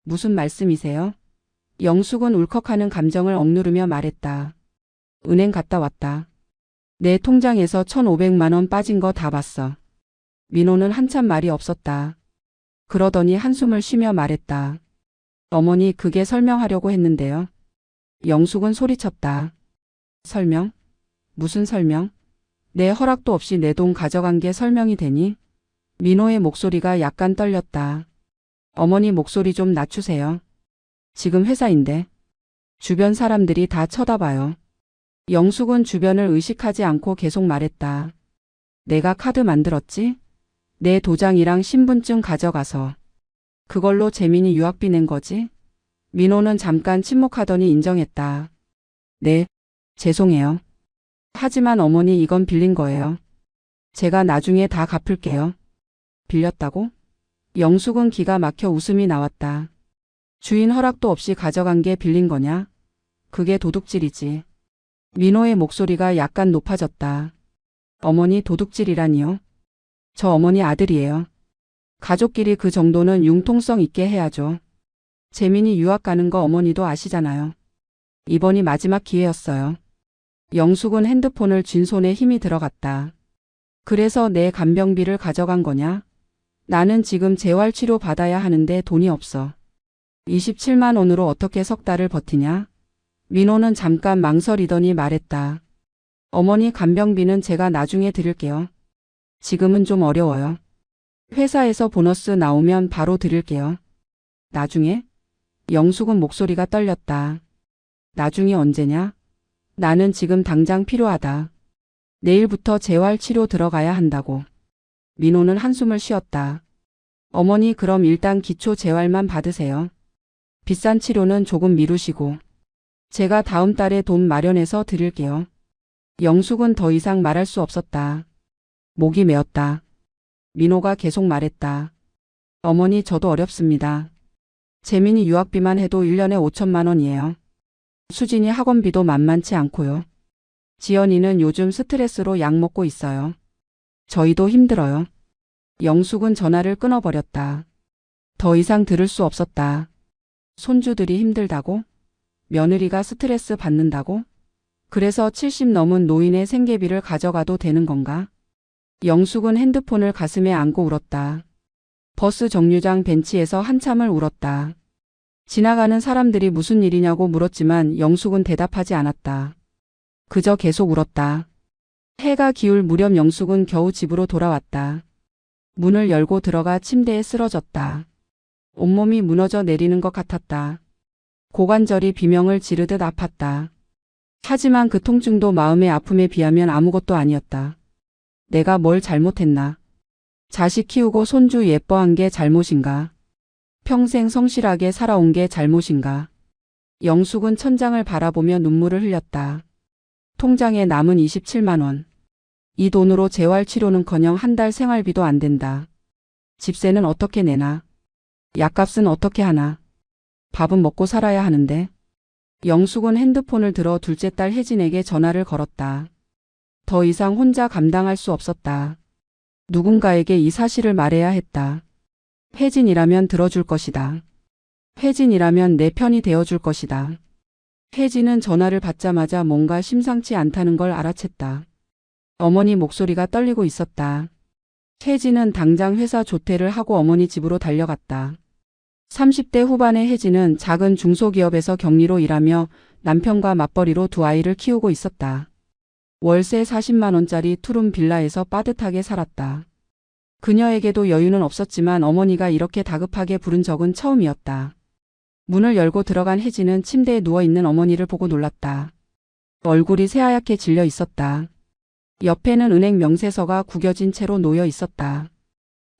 무슨 말씀이세요? 영숙은 울컥하는 감정을 억누르며 말했다. 은행 갔다 왔다. 내 통장에서 1,500만 원 빠진 거 다 봤어. 민호는 한참 말이 없었다. 그러더니 한숨을 쉬며 말했다. 어머니, 그게 설명하려고 했는데요. 영숙은 소리쳤다. 설명? 무슨 설명? 내 허락도 없이 내 돈 가져간 게 설명이 되니? 민호의 목소리가 약간 떨렸다. 어머니, 목소리 좀 낮추세요. 지금 회사인데. 주변 사람들이 다 쳐다봐요. 영숙은 주변을 의식하지 않고 계속 말했다. 내가 카드 만들었지? 내 도장이랑 신분증 가져가서. 그걸로 재민이 유학비 낸 거지? 민호는 잠깐 침묵하더니 인정했다. 네, 죄송해요. 하지만 어머니 이건 빌린 거예요. 제가 나중에 다 갚을게요. 빌렸다고? 영숙은 기가 막혀 웃음이 나왔다. 주인 허락도 없이 가져간 게 빌린 거냐? 그게 도둑질이지. 민호의 목소리가 약간 높아졌다. 어머니 도둑질이라니요? 저 어머니 아들이에요. 가족끼리 그 정도는 융통성 있게 해야죠. 재민이 유학 가는 거 어머니도 아시잖아요. 이번이 마지막 기회였어요. 영숙은 핸드폰을 쥔 손에 힘이 들어갔다. 그래서 내 간병비를 가져간 거냐? 나는 지금 재활치료 받아야 하는데 돈이 없어. 27만 원으로 어떻게 석 달을 버티냐? 민호는 잠깐 망설이더니 말했다. 어머니 간병비는 제가 나중에 드릴게요. 지금은 좀 어려워요. 회사에서 보너스 나오면 바로 드릴게요. 나중에? 영숙은 목소리가 떨렸다. 나중이 언제냐? 나는 지금 당장 필요하다. 내일부터 재활치료 들어가야 한다고. 민호는 한숨을 쉬었다. 어머니 그럼 일단 기초 재활만 받으세요. 비싼 치료는 조금 미루시고. 제가 다음 달에 돈 마련해서 드릴게요. 영숙은 더 이상 말할 수 없었다. 목이 메었다. 민호가 계속 말했다. 어머니 저도 어렵습니다. 재민이 유학비만 해도 1년에 5천만 원이에요. 수진이 학원비도 만만치 않고요. 지연이는 요즘 스트레스로 약 먹고 있어요. 저희도 힘들어요. 영숙은 전화를 끊어버렸다. 더 이상 들을 수 없었다. 손주들이 힘들다고? 며느리가 스트레스 받는다고? 그래서 70 넘은 노인의 생계비를 가져가도 되는 건가? 영숙은 핸드폰을 가슴에 안고 울었다. 버스 정류장 벤치에서 한참을 울었다. 지나가는 사람들이 무슨 일이냐고 물었지만 영숙은 대답하지 않았다. 그저 계속 울었다. 해가 기울 무렵 영숙은 겨우 집으로 돌아왔다. 문을 열고 들어가 침대에 쓰러졌다. 온몸이 무너져 내리는 것 같았다. 고관절이 비명을 지르듯 아팠다. 하지만 그 통증도 마음의 아픔에 비하면 아무것도 아니었다. 내가 뭘 잘못했나? 자식 키우고 손주 예뻐한 게 잘못인가? 평생 성실하게 살아온 게 잘못인가? 영숙은 천장을 바라보며 눈물을 흘렸다. 통장에 남은 27만 원. 이 돈으로 재활치료는커녕 한 달 생활비도 안 된다. 집세는 어떻게 내나? 약값은 어떻게 하나? 밥은 먹고 살아야 하는데. 영숙은 핸드폰을 들어 둘째 딸 혜진에게 전화를 걸었다. 더 이상 혼자 감당할 수 없었다. 누군가에게 이 사실을 말해야 했다. 혜진이라면 들어줄 것이다. 혜진이라면 내 편이 되어줄 것이다. 혜진은 전화를 받자마자 뭔가 심상치 않다는 걸 알아챘다. 어머니 목소리가 떨리고 있었다. 혜진은 당장 회사 조퇴를 하고 어머니 집으로 달려갔다. 30대 후반의 혜진은 작은 중소기업에서 격리로 일하며 남편과 맞벌이로 두 아이를 키우고 있었다. 월세 40만 원짜리 투룸 빌라에서 빠듯하게 살았다. 그녀에게도 여유는 없었지만 어머니가 이렇게 다급하게 부른 적은 처음이었다. 문을 열고 들어간 혜진은 침대에 누워있는 어머니를 보고 놀랐다. 얼굴이 새하얗게 질려 있었다. 옆에는 은행 명세서가 구겨진 채로 놓여 있었다.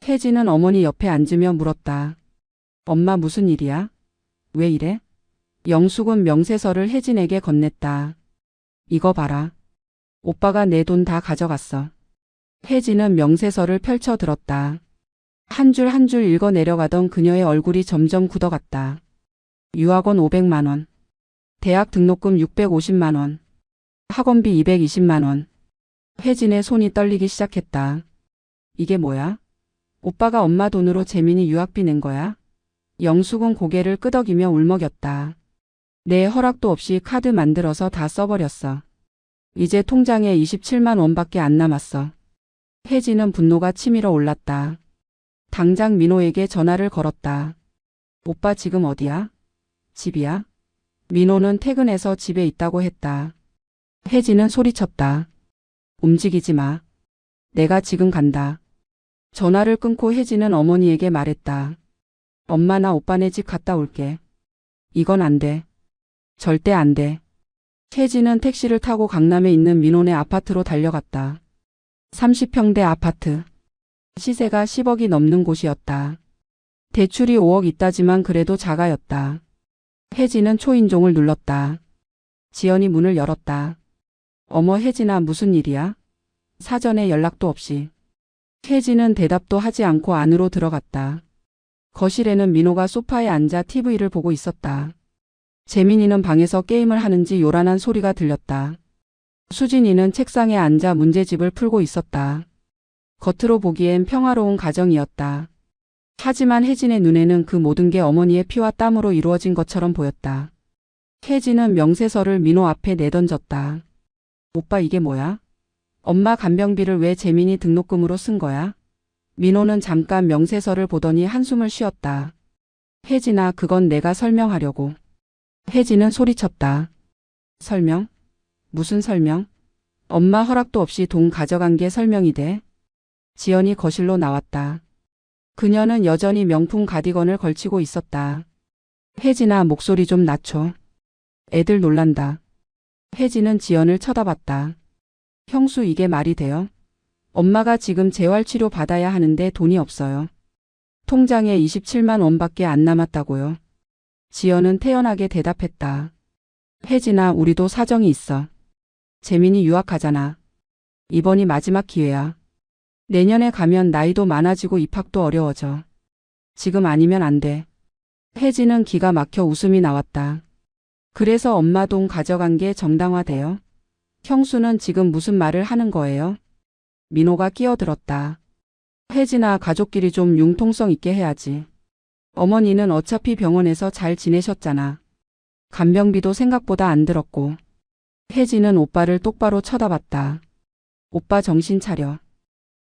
혜진은 어머니 옆에 앉으며 물었다. 엄마 무슨 일이야? 왜 이래? 영숙은 명세서를 혜진에게 건넸다. 이거 봐라. 오빠가 내 돈 다 가져갔어. 혜진은 명세서를 펼쳐 들었다. 한 줄 한 줄 읽어 내려가던 그녀의 얼굴이 점점 굳어갔다. 유학원 500만 원. 대학 등록금 650만 원. 학원비 220만 원. 혜진의 손이 떨리기 시작했다. 이게 뭐야? 오빠가 엄마 돈으로 재민이 유학비 낸 거야? 영숙은 고개를 끄덕이며 울먹였다. 내 허락도 없이 카드 만들어서 다 써버렸어. 이제 통장에 27만 원밖에 안 남았어. 혜진은 분노가 치밀어 올랐다. 당장 민호에게 전화를 걸었다. 오빠 지금 어디야? 집이야? 민호는 퇴근해서 집에 있다고 했다. 혜진은 소리쳤다. 움직이지 마. 내가 지금 간다. 전화를 끊고 혜진은 어머니에게 말했다. 엄마 나 오빠네 집 갔다 올게. 이건 안 돼. 절대 안 돼. 혜진은 택시를 타고 강남에 있는 민호네 아파트로 달려갔다. 30평대 아파트. 시세가 10억이 넘는 곳이었다. 대출이 5억 있다지만 그래도 자가였다. 혜진은 초인종을 눌렀다. 지연이 문을 열었다. 어머 혜진아 무슨 일이야? 사전에 연락도 없이. 혜진은 대답도 하지 않고 안으로 들어갔다. 거실에는 민호가 소파에 앉아 TV를 보고 있었다. 재민이는 방에서 게임을 하는지 요란한 소리가 들렸다. 수진이는 책상에 앉아 문제집을 풀고 있었다. 겉으로 보기엔 평화로운 가정이었다. 하지만 혜진의 눈에는 그 모든 게 어머니의 피와 땀으로 이루어진 것처럼 보였다. 혜진은 명세서를 민호 앞에 내던졌다. 오빠 이게 뭐야? 엄마 간병비를 왜 재민이 등록금으로 쓴 거야? 민호는 잠깐 명세서를 보더니 한숨을 쉬었다. 혜진아 그건 내가 설명하려고. 혜진은 소리쳤다. 설명? 무슨 설명? 엄마 허락도 없이 돈 가져간 게 설명이 돼? 지연이 거실로 나왔다. 그녀는 여전히 명품 가디건을 걸치고 있었다. 혜진아 목소리 좀 낮춰. 애들 놀란다. 혜진은 지연을 쳐다봤다. 형수 이게 말이 돼요? 엄마가 지금 재활치료 받아야 하는데 돈이 없어요. 통장에 27만 원밖에 안 남았다고요. 지연은 태연하게 대답했다. 혜진아 우리도 사정이 있어. 재민이 유학하잖아. 이번이 마지막 기회야. 내년에 가면 나이도 많아지고 입학도 어려워져. 지금 아니면 안 돼. 혜진은 기가 막혀 웃음이 나왔다. 그래서 엄마 돈 가져간 게 정당화돼요? 형수는 지금 무슨 말을 하는 거예요? 민호가 끼어들었다. 혜진아 가족끼리 좀 융통성 있게 해야지. 어머니는 어차피 병원에서 잘 지내셨잖아. 간병비도 생각보다 안 들었고. 혜진은 오빠를 똑바로 쳐다봤다. 오빠 정신 차려.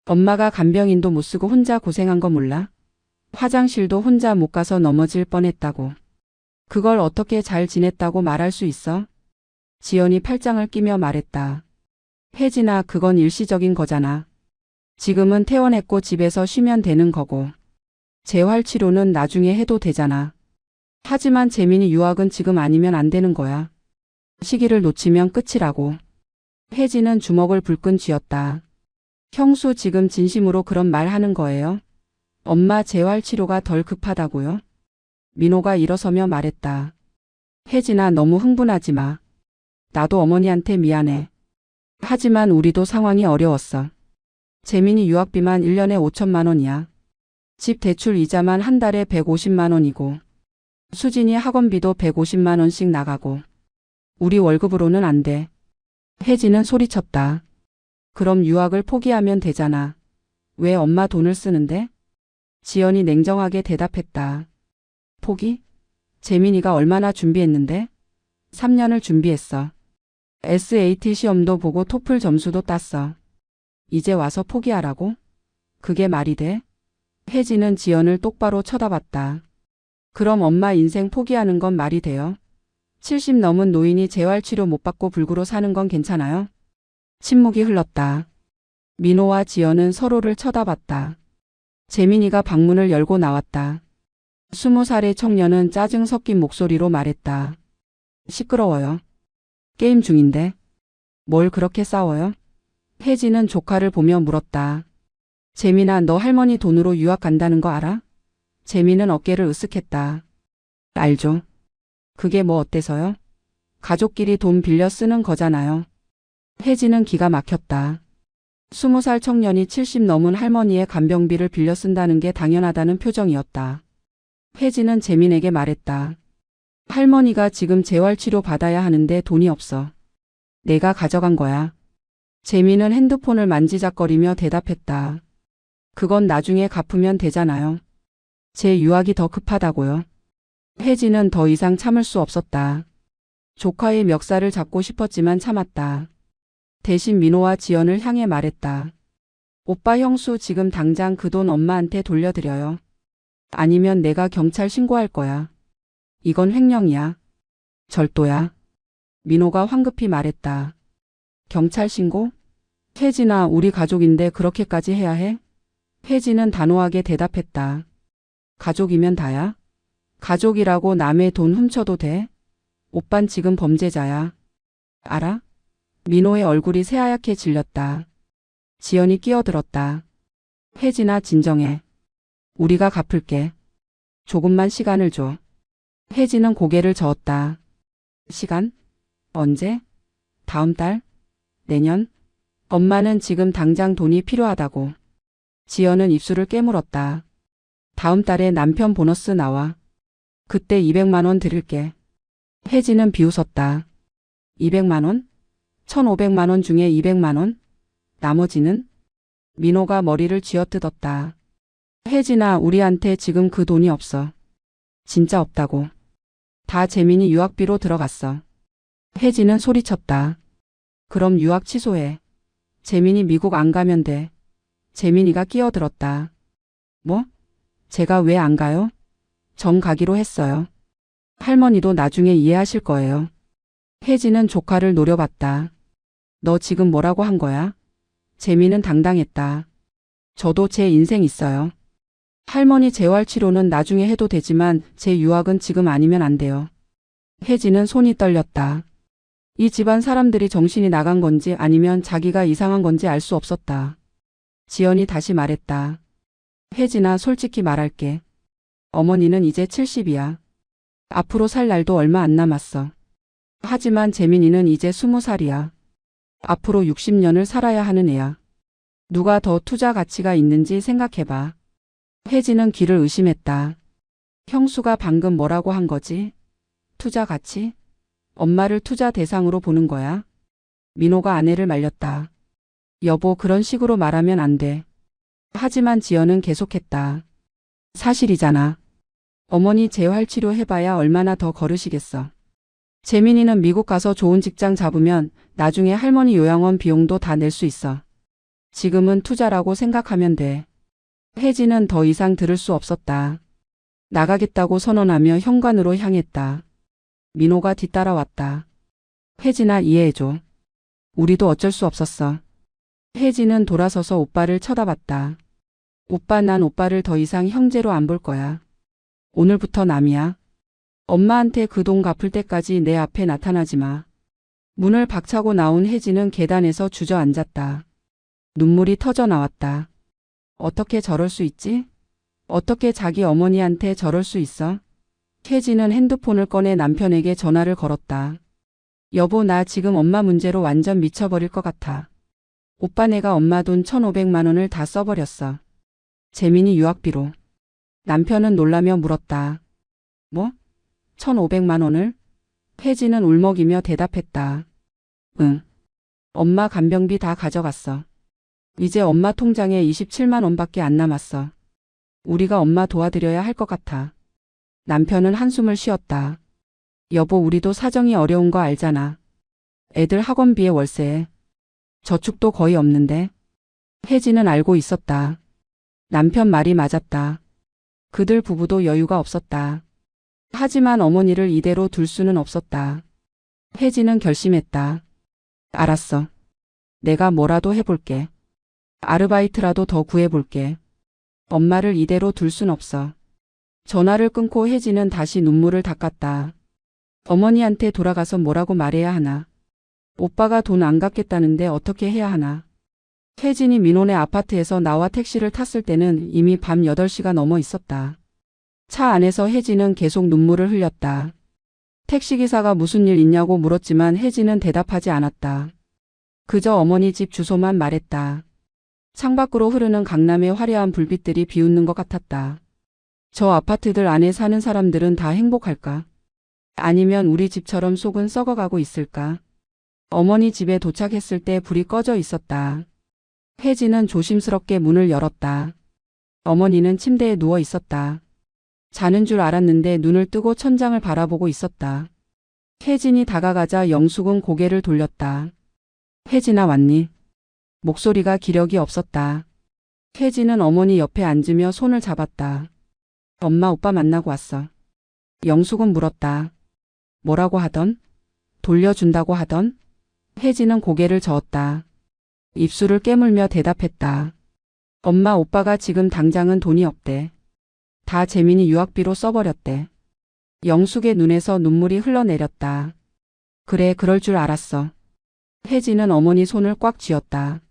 엄마가 간병인도 못 쓰고 혼자 고생한 거 몰라? 화장실도 혼자 못 가서 넘어질 뻔했다고. 그걸 어떻게 잘 지냈다고 말할 수 있어? 지연이 팔짱을 끼며 말했다. 혜진아 그건 일시적인 거잖아. 지금은 퇴원했고 집에서 쉬면 되는 거고. 재활치료는 나중에 해도 되잖아. 하지만 재민이 유학은 지금 아니면 안 되는 거야. 시기를 놓치면 끝이라고. 혜진은 주먹을 불끈 쥐었다. 형수 지금 진심으로 그런 말 하는 거예요? 엄마 재활치료가 덜 급하다고요? 민호가 일어서며 말했다. 혜진아 너무 흥분하지 마. 나도 어머니한테 미안해. 하지만 우리도 상황이 어려웠어. 재민이 유학비만 1년에 5천만 원이야. 집 대출 이자만 한 달에 150만 원이고. 수진이 학원비도 150만 원씩 나가고. 우리 월급으로는 안 돼. 혜진은 소리쳤다. 그럼 유학을 포기하면 되잖아. 왜 엄마 돈을 쓰는데? 지연이 냉정하게 대답했다. 포기? 재민이가 얼마나 준비했는데? 3년을 준비했어. SAT 시험도 보고 토플 점수도 땄어. 이제 와서 포기하라고? 그게 말이 돼? 혜진은 지연을 똑바로 쳐다봤다. 그럼 엄마 인생 포기하는 건 말이 돼요? 70 넘은 노인이 재활치료 못 받고 불구로 사는 건 괜찮아요? 침묵이 흘렀다. 민호와 지연은 서로를 쳐다봤다. 재민이가 방문을 열고 나왔다. 20살의 청년은 짜증 섞인 목소리로 말했다. 시끄러워요. 게임 중인데. 뭘 그렇게 싸워요? 혜진은 조카를 보며 물었다. 재민아 너 할머니 돈으로 유학 간다는 거 알아? 재민은 어깨를 으쓱했다. 알죠. 그게 뭐 어때서요? 가족끼리 돈 빌려 쓰는 거잖아요. 혜진은 기가 막혔다. 20살 청년이 70 넘은 할머니의 간병비를 빌려 쓴다는 게 당연하다는 표정이었다. 혜진은 재민에게 말했다. 할머니가 지금 재활치료 받아야 하는데 돈이 없어. 내가 가져간 거야. 재민은 핸드폰을 만지작거리며 대답했다. 그건 나중에 갚으면 되잖아요. 제 유학이 더 급하다고요. 혜진은 더 이상 참을 수 없었다. 조카의 멱살을 잡고 싶었지만 참았다. 대신 민호와 지연을 향해 말했다. 오빠 형수 지금 당장 그 돈 엄마한테 돌려드려요. 아니면 내가 경찰 신고할 거야. 이건 횡령이야. 절도야. 민호가 황급히 말했다. 경찰 신고? 혜진아 우리 가족인데 그렇게까지 해야 해? 혜진은 단호하게 대답했다. 가족이면 다야? 가족이라고 남의 돈 훔쳐도 돼? 오빤 지금 범죄자야. 알아? 민호의 얼굴이 새하얗게 질렸다. 지연이 끼어들었다. 혜진아, 진정해. 우리가 갚을게. 조금만 시간을 줘. 혜진은 고개를 저었다. 시간? 언제? 다음 달? 내년? 엄마는 지금 당장 돈이 필요하다고. 지연은 입술을 깨물었다. 다음 달에 남편 보너스 나와. 그때 200만 원 드릴게. 혜진은 비웃었다. 200만 원? 1,500만 원 중에 200만 원? 나머지는? 민호가 머리를 쥐어뜯었다. 혜진아, 우리한테 지금 그 돈이 없어. 진짜 없다고. 다 재민이 유학비로 들어갔어. 혜진은 소리쳤다. 그럼 유학 취소해. 재민이 미국 안 가면 돼. 재민이가 끼어들었다. 뭐? 제가 왜 안 가요? 정 가기로 했어요. 할머니도 나중에 이해하실 거예요. 혜진은 조카를 노려봤다. 너 지금 뭐라고 한 거야? 재민은 당당했다. 저도 제 인생 있어요. 할머니 재활치료는 나중에 해도 되지만 제 유학은 지금 아니면 안 돼요. 혜진은 손이 떨렸다. 이 집안 사람들이 정신이 나간 건지 아니면 자기가 이상한 건지 알 수 없었다. 지연이 다시 말했다. 혜진아, 솔직히 말할게. 어머니는 이제 70이야. 앞으로 살 날도 얼마 안 남았어. 하지만 재민이는 이제 20살이야. 앞으로 60년을 살아야 하는 애야. 누가 더 투자 가치가 있는지 생각해봐. 혜진은 귀를 의심했다. 형수가 방금 뭐라고 한 거지? 투자 가치? 엄마를 투자 대상으로 보는 거야? 민호가 아내를 말렸다. 여보, 그런 식으로 말하면 안 돼. 하지만 지연은 계속했다. 사실이잖아. 어머니 재활치료 해봐야 얼마나 더 거르시겠어. 재민이는 미국 가서 좋은 직장 잡으면 나중에 할머니 요양원 비용도 다 낼 수 있어. 지금은 투자라고 생각하면 돼. 혜진은 더 이상 들을 수 없었다. 나가겠다고 선언하며 현관으로 향했다. 민호가 뒤따라왔다. 혜진아, 이해해줘. 우리도 어쩔 수 없었어. 혜진은 돌아서서 오빠를 쳐다봤다. 오빠, 난 오빠를 더 이상 형제로 안 볼 거야. 오늘부터 남이야. 엄마한테 그 돈 갚을 때까지 내 앞에 나타나지 마. 문을 박차고 나온 혜진은 계단에서 주저앉았다. 눈물이 터져 나왔다. 어떻게 저럴 수 있지? 어떻게 자기 어머니한테 저럴 수 있어? 혜진은 핸드폰을 꺼내 남편에게 전화를 걸었다. 여보, 나 지금 엄마 문제로 완전 미쳐버릴 것 같아. 오빠, 내가 엄마 돈 1,500만 원을 다 써버렸어. 재민이 유학비로. 남편은 놀라며 물었다. 뭐? 1,500만 원을? 혜진은 울먹이며 대답했다. 응. 엄마 간병비 다 가져갔어. 이제 엄마 통장에 27만 원밖에 안 남았어. 우리가 엄마 도와드려야 할 것 같아. 남편은 한숨을 쉬었다. 여보, 우리도 사정이 어려운 거 알잖아. 애들 학원비에 월세에. 저축도 거의 없는데. 혜진은 알고 있었다. 남편 말이 맞았다. 그들 부부도 여유가 없었다. 하지만 어머니를 이대로 둘 수는 없었다. 혜진은 결심했다. 알았어. 내가 뭐라도 해볼게. 아르바이트라도 더 구해볼게. 엄마를 이대로 둘 순 없어. 전화를 끊고 혜진은 다시 눈물을 닦았다. 어머니한테 돌아가서 뭐라고 말해야 하나. 오빠가 돈 안 갚겠다는데 어떻게 해야 하나. 혜진이 민호네 아파트에서 나와 택시를 탔을 때는 이미 밤 8시가 넘어 있었다. 차 안에서 혜진은 계속 눈물을 흘렸다. 택시기사가 무슨 일 있냐고 물었지만 혜진은 대답하지 않았다. 그저 어머니 집 주소만 말했다. 창밖으로 흐르는 강남의 화려한 불빛들이 비웃는 것 같았다. 저 아파트들 안에 사는 사람들은 다 행복할까? 아니면 우리 집처럼 속은 썩어가고 있을까? 어머니 집에 도착했을 때 불이 꺼져 있었다. 혜진은 조심스럽게 문을 열었다. 어머니는 침대에 누워 있었다. 자는 줄 알았는데 눈을 뜨고 천장을 바라보고 있었다. 혜진이 다가가자 영숙은 고개를 돌렸다. 혜진아, 왔니? 목소리가 기력이 없었다. 혜진은 어머니 옆에 앉으며 손을 잡았다. 엄마, 오빠 만나고 왔어. 영숙은 물었다. 뭐라고 하던? 돌려준다고 하던? 혜진은 고개를 저었다. 입술을 깨물며 대답했다. 엄마, 오빠가 지금 당장은 돈이 없대. 다 재민이 유학비로 써버렸대. 영숙의 눈에서 눈물이 흘러내렸다. 그래, 그럴 줄 알았어. 혜진은 어머니 손을 꽉 쥐었다.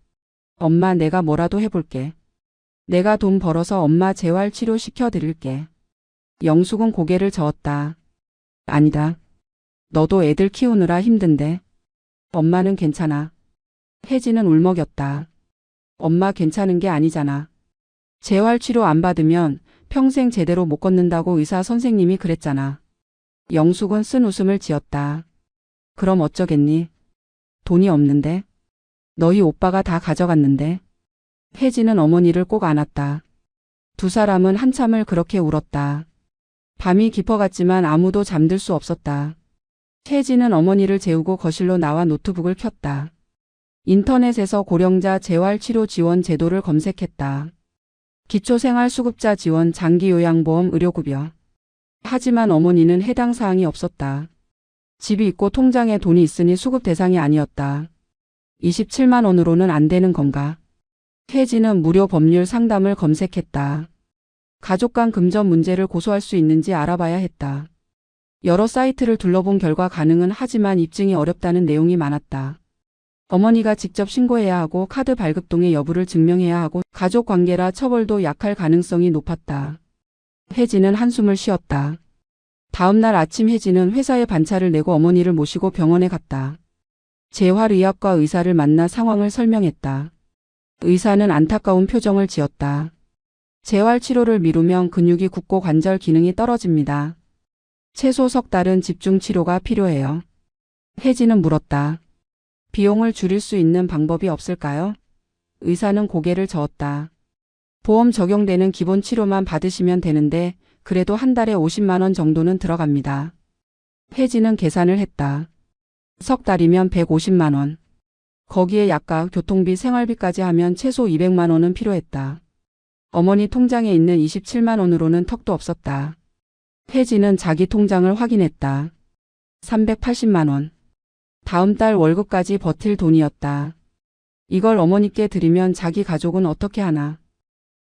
엄마, 내가 뭐라도 해볼게. 내가 돈 벌어서 엄마 재활치료 시켜드릴게. 영숙은 고개를 저었다. 아니다. 너도 애들 키우느라 힘든데. 엄마는 괜찮아. 혜진은 울먹였다. 엄마 괜찮은 게 아니잖아. 재활치료 안 받으면 평생 제대로 못 걷는다고 의사 선생님이 그랬잖아. 영숙은 쓴 웃음을 지었다. 그럼 어쩌겠니? 돈이 없는데. 너희 오빠가 다 가져갔는데. 혜진은 어머니를 꼭 안았다. 두 사람은 한참을 그렇게 울었다. 밤이 깊어갔지만 아무도 잠들 수 없었다. 혜진은 어머니를 재우고 거실로 나와 노트북을 켰다. 인터넷에서 고령자 재활치료 지원 제도를 검색했다. 기초생활수급자 지원, 장기요양보험, 의료급여. 하지만 어머니는 해당 사항이 없었다. 집이 있고 통장에 돈이 있으니 수급 대상이 아니었다. 27만 원으로는 안 되는 건가? 혜진은 무료 법률 상담을 검색했다. 가족 간 금전 문제를 고소할 수 있는지 알아봐야 했다. 여러 사이트를 둘러본 결과 가능은 하지만 입증이 어렵다는 내용이 많았다. 어머니가 직접 신고해야 하고 카드 발급동의 여부를 증명해야 하고 가족 관계라 처벌도 약할 가능성이 높았다. 혜진은 한숨을 쉬었다. 다음 날 아침 혜진은 회사에 반차를 내고 어머니를 모시고 병원에 갔다. 재활의학과 의사를 만나 상황을 설명했다. 의사는 안타까운 표정을 지었다. 재활치료를 미루면 근육이 굳고 관절 기능이 떨어집니다. 최소 석 달은 집중치료가 필요해요. 혜진은 물었다. 비용을 줄일 수 있는 방법이 없을까요? 의사는 고개를 저었다. 보험 적용되는 기본 치료만 받으시면 되는데 그래도 한 달에 50만 원 정도는 들어갑니다. 혜진은 계산을 했다. 석 달이면 150만 원. 거기에 약값, 교통비, 생활비까지 하면 최소 200만 원은 필요했다. 어머니 통장에 있는 27만 원으로는 턱도 없었다. 혜진은 자기 통장을 확인했다. 380만 원. 다음 달 월급까지 버틸 돈이었다. 이걸 어머니께 드리면 자기 가족은 어떻게 하나.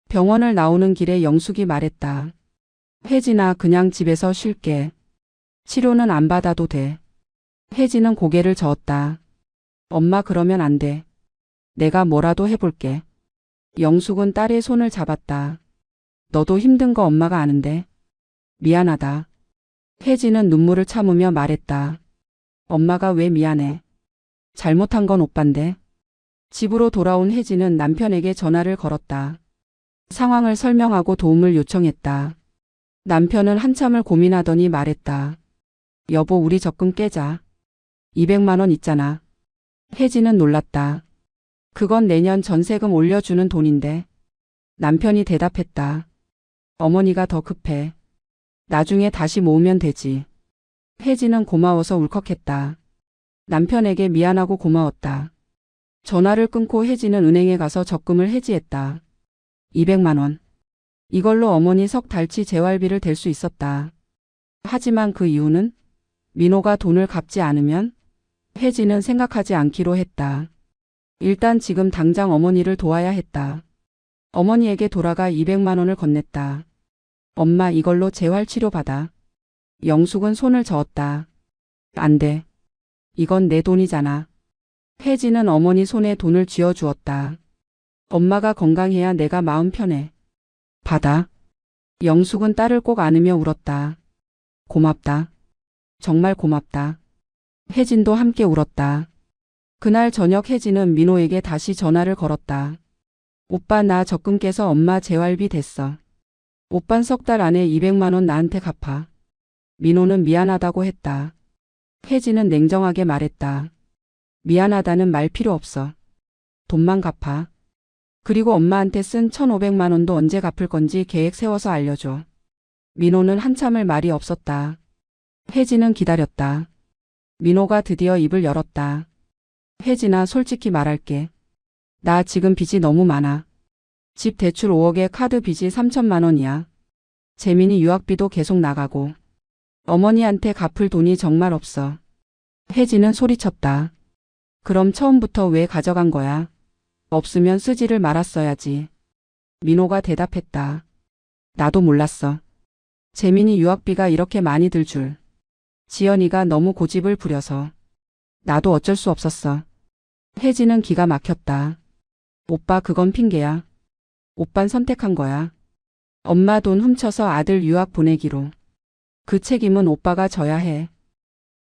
병원을 나오는 길에 영숙이 말했다. 혜진아, 그냥 집에서 쉴게. 치료는 안 받아도 돼. 혜진은 고개를 저었다. 엄마, 그러면 안 돼. 내가 뭐라도 해볼게. 영숙은 딸의 손을 잡았다. 너도 힘든 거 엄마가 아는데. 미안하다. 혜진은 눈물을 참으며 말했다. 엄마가 왜 미안해? 잘못한 건 오빠인데. 집으로 돌아온 혜진은 남편에게 전화를 걸었다. 상황을 설명하고 도움을 요청했다. 남편은 한참을 고민하더니 말했다. 여보, 우리 적금 깨자. 200만 원 있잖아. 혜진은 놀랐다. 그건 내년 전세금 올려주는 돈인데. 남편이 대답했다. 어머니가 더 급해. 나중에 다시 모으면 되지. 혜진은 고마워서 울컥했다. 남편에게 미안하고 고마웠다. 전화를 끊고 혜진은 은행에 가서 적금을 해지했다. 200만 원. 이걸로 어머니 석 달치 재활비를 댈 수 있었다. 하지만 그 이유는 민호가 돈을 갚지 않으면 혜진은 생각하지 않기로 했다. 일단 지금 당장 어머니를 도와야 했다. 어머니에게 돌아가 200만 원을 건넸다. 엄마, 이걸로 재활치료 받아. 영숙은 손을 저었다. 안 돼. 이건 내 돈이잖아. 혜진은 어머니 손에 돈을 쥐어주었다. 엄마가 건강해야 내가 마음 편해. 받아. 영숙은 딸을 꼭 안으며 울었다. 고맙다. 정말 고맙다. 혜진도 함께 울었다. 그날 저녁 혜진은 민호에게 다시 전화를 걸었다. 오빠, 나 적금 깨서 엄마 재활비 됐어. 오빤 석 달 안에 200만 원 나한테 갚아. 민호는 미안하다고 했다. 혜진은 냉정하게 말했다. 미안하다는 말 필요 없어. 돈만 갚아. 그리고 엄마한테 쓴 1,500만 원도 언제 갚을 건지 계획 세워서 알려줘. 민호는 한참을 말이 없었다. 혜진은 기다렸다. 민호가 드디어 입을 열었다. 혜진아, 솔직히 말할게. 나 지금 빚이 너무 많아. 집 대출 5억에 카드 빚이 3천만 원이야. 재민이 유학비도 계속 나가고. 어머니한테 갚을 돈이 정말 없어. 혜진은 소리쳤다. 그럼 처음부터 왜 가져간 거야? 없으면 쓰지를 말았어야지. 민호가 대답했다. 나도 몰랐어. 재민이 유학비가 이렇게 많이 들 줄. 지연이가 너무 고집을 부려서. 나도 어쩔 수 없었어. 혜진은 기가 막혔다. 오빠 그건 핑계야. 오빤 선택한 거야. 엄마 돈 훔쳐서 아들 유학 보내기로. 그 책임은 오빠가 져야 해.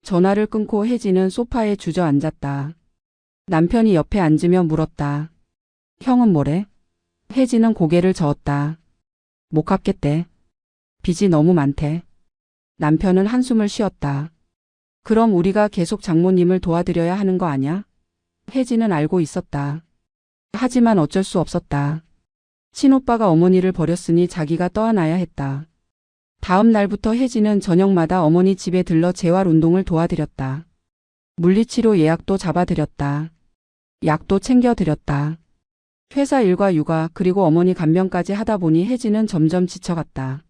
전화를 끊고 혜진은 소파에 주저앉았다. 남편이 옆에 앉으며 물었다. 형은 뭐래? 혜진은 고개를 저었다. 못 갚겠대. 빚이 너무 많대. 남편은 한숨을 쉬었다. 그럼 우리가 계속 장모님을 도와드려야 하는 거 아냐? 혜진은 알고 있었다. 하지만 어쩔 수 없었다. 친오빠가 어머니를 버렸으니 자기가 떠안아야 했다. 다음 날부터 혜진은 저녁마다 어머니 집에 들러 재활 운동을 도와드렸다. 물리치료 예약도 잡아드렸다. 약도 챙겨드렸다. 회사 일과 육아 그리고 어머니 간병까지 하다 보니 혜진은 점점 지쳐갔다.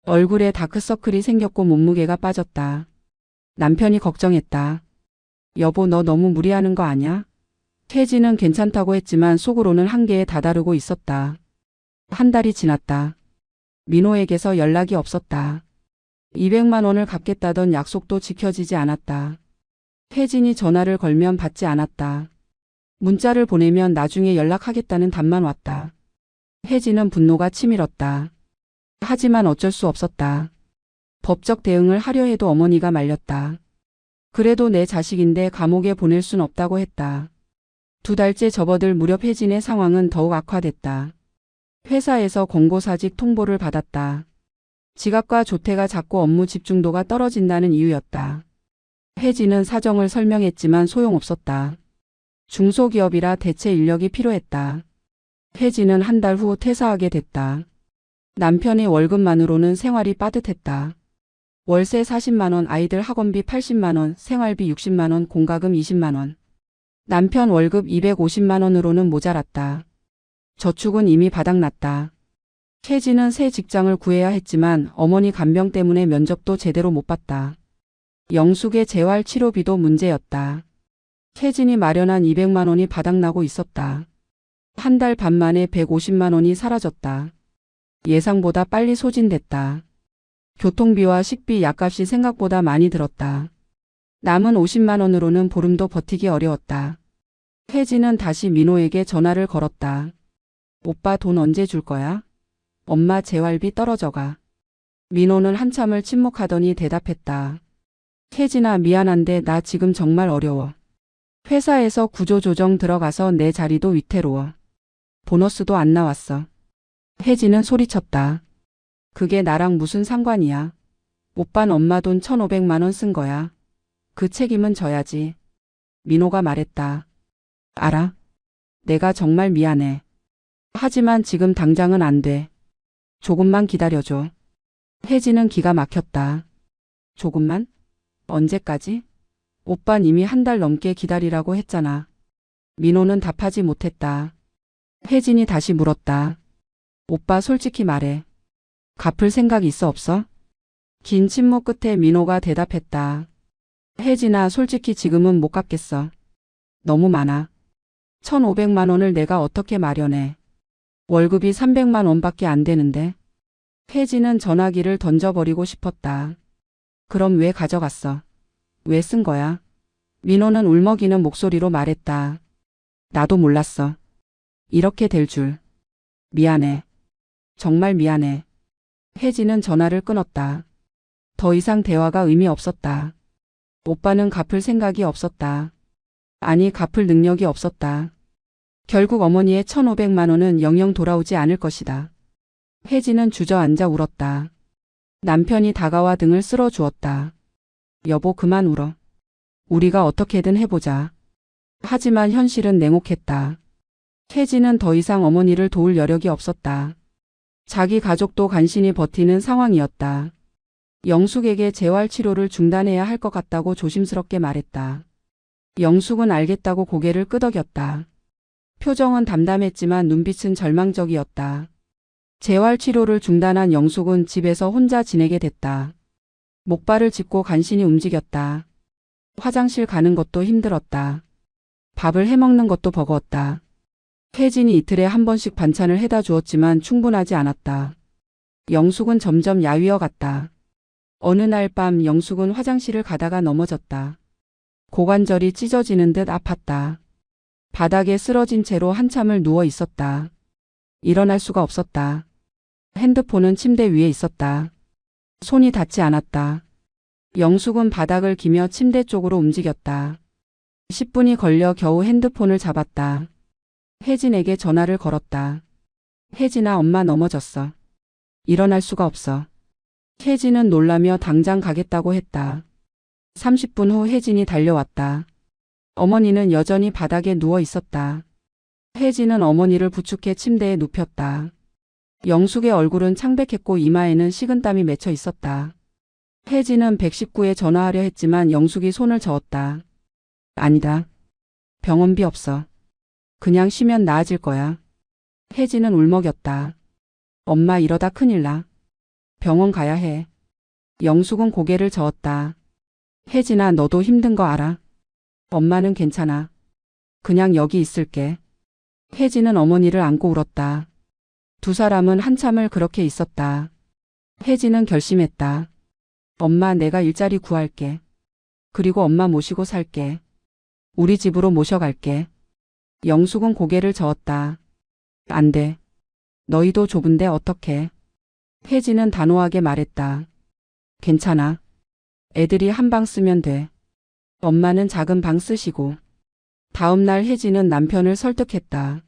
얼굴에 다크서클이 생겼고 몸무게가 빠졌다. 남편이 걱정했다. 여보 너 너무 무리하는 거 아냐? 혜진은 괜찮다고 했지만 속으로는 한계에 다다르고 있었다. 한 달이 지났다. 민호에게서 연락이 없었다. 200만 원을 갚겠다던 약속도 지켜지지 않았다. 혜진이 전화를 걸면 받지 않았다. 문자를 보내면 나중에 연락하겠다는 답만 왔다. 혜진은 분노가 치밀었다. 하지만 어쩔 수 없었다. 법적 대응을 하려 해도 어머니가 말렸다. 그래도 내 자식인데 감옥에 보낼 순 없다고 했다. 2달째 접어들 무렵 혜진의 상황은 더욱 악화됐다. 회사에서 권고사직 통보를 받았다. 지갑과 조퇴가 잦고 업무 집중도가 떨어진다는 이유였다. 혜진은 사정을 설명했지만 소용없었다. 중소기업이라 대체 인력이 필요했다. 혜진은 한 달 후 퇴사하게 됐다. 남편의 월급만으로는 생활이 빠듯했다. 월세 40만 원, 아이들 학원비 80만 원, 생활비 60만 원, 공과금 20만 원. 남편 월급 250만 원으로는 모자랐다. 저축은 이미 바닥났다. 혜진은 새 직장을 구해야 했지만 어머니 간병 때문에 면접도 제대로 못 봤다. 영숙의 재활 치료비도 문제였다. 혜진이 마련한 200만 원이 바닥나고 있었다. 한 달 반 만에 150만 원이 사라졌다. 예상보다 빨리 소진됐다. 교통비와 식비, 약값이 생각보다 많이 들었다. 남은 50만 원으로는 보름도 버티기 어려웠다. 혜진은 다시 민호에게 전화를 걸었다. 오빠 돈 언제 줄 거야? 엄마 재활비 떨어져가. 민호는 한참을 침묵하더니 대답했다. 혜진아 미안한데 나 지금 정말 어려워. 회사에서 구조조정 들어가서 내 자리도 위태로워. 보너스도 안 나왔어. 혜진은 소리쳤다. 그게 나랑 무슨 상관이야. 오빤 엄마 돈 1,500만 원 쓴 거야. 그 책임은 져야지. 민호가 말했다. 알아. 내가 정말 미안해. 하지만 지금 당장은 안 돼. 조금만 기다려줘. 혜진은 기가 막혔다. 조금만? 언제까지? 오빤 이미 한 달 넘게 기다리라고 했잖아. 민호는 답하지 못했다. 혜진이 다시 물었다. 오빠 솔직히 말해. 갚을 생각 있어 없어? 긴 침묵 끝에 민호가 대답했다. 혜진아 솔직히 지금은 못 갚겠어. 너무 많아. 1,500만 원을 내가 어떻게 마련해. 월급이 300만 원밖에 안 되는데. 혜진은 전화기를 던져버리고 싶었다. 그럼 왜 가져갔어? 왜 쓴 거야? 민호는 울먹이는 목소리로 말했다. 나도 몰랐어. 이렇게 될 줄. 미안해. 정말 미안해. 혜진은 전화를 끊었다. 더 이상 대화가 의미 없었다. 오빠는 갚을 생각이 없었다. 아니 갚을 능력이 없었다. 결국 어머니의 1,500만 원은 영영 돌아오지 않을 것이다. 혜진은 주저앉아 울었다. 남편이 다가와 등을 쓸어주었다. 여보 그만 울어. 우리가 어떻게든 해보자. 하지만 현실은 냉혹했다. 혜진은 더 이상 어머니를 도울 여력이 없었다. 자기 가족도 간신히 버티는 상황이었다. 영숙에게 재활치료를 중단해야 할 것 같다고 조심스럽게 말했다. 영숙은 알겠다고 고개를 끄덕였다. 표정은 담담했지만 눈빛은 절망적이었다. 재활치료를 중단한 영숙은 집에서 혼자 지내게 됐다. 목발을 짚고 간신히 움직였다. 화장실 가는 것도 힘들었다. 밥을 해먹는 것도 버거웠다. 혜진이 이틀에 한 번씩 반찬을 해다 주었지만 충분하지 않았다. 영숙은 점점 야위어 갔다. 어느 날 밤 영숙은 화장실을 가다가 넘어졌다. 고관절이 찢어지는 듯 아팠다. 바닥에 쓰러진 채로 한참을 누워 있었다. 일어날 수가 없었다. 핸드폰은 침대 위에 있었다. 손이 닿지 않았다. 영숙은 바닥을 기며 침대 쪽으로 움직였다. 10분이 걸려 겨우 핸드폰을 잡았다. 혜진에게 전화를 걸었다. 혜진아, 엄마 넘어졌어. 일어날 수가 없어. 혜진은 놀라며 당장 가겠다고 했다. 30분 후 혜진이 달려왔다. 어머니는 여전히 바닥에 누워 있었다. 혜진은 어머니를 부축해 침대에 눕혔다. 영숙의 얼굴은 창백했고 이마에는 식은땀이 맺혀 있었다. 혜진은 119에 전화하려 했지만 영숙이 손을 저었다. 아니다. 병원비 없어. 그냥 쉬면 나아질 거야. 혜진은 울먹였다. 엄마, 이러다 큰일 나. 병원 가야 해. 영숙은 고개를 저었다. 혜진아, 너도 힘든 거 알아? 엄마는 괜찮아. 그냥 여기 있을게. 혜진은 어머니를 안고 울었다. 두 사람은 한참을 그렇게 있었다. 혜진은 결심했다. 엄마, 내가 일자리 구할게. 그리고 엄마 모시고 살게. 우리 집으로 모셔갈게. 영숙은 고개를 저었다. 안 돼. 너희도 좁은데 어떡해. 혜진은 단호하게 말했다. 괜찮아. 애들이 한 방 쓰면 돼. 엄마는 작은 방 쓰시고. 다음 날 혜진은 남편을 설득했다.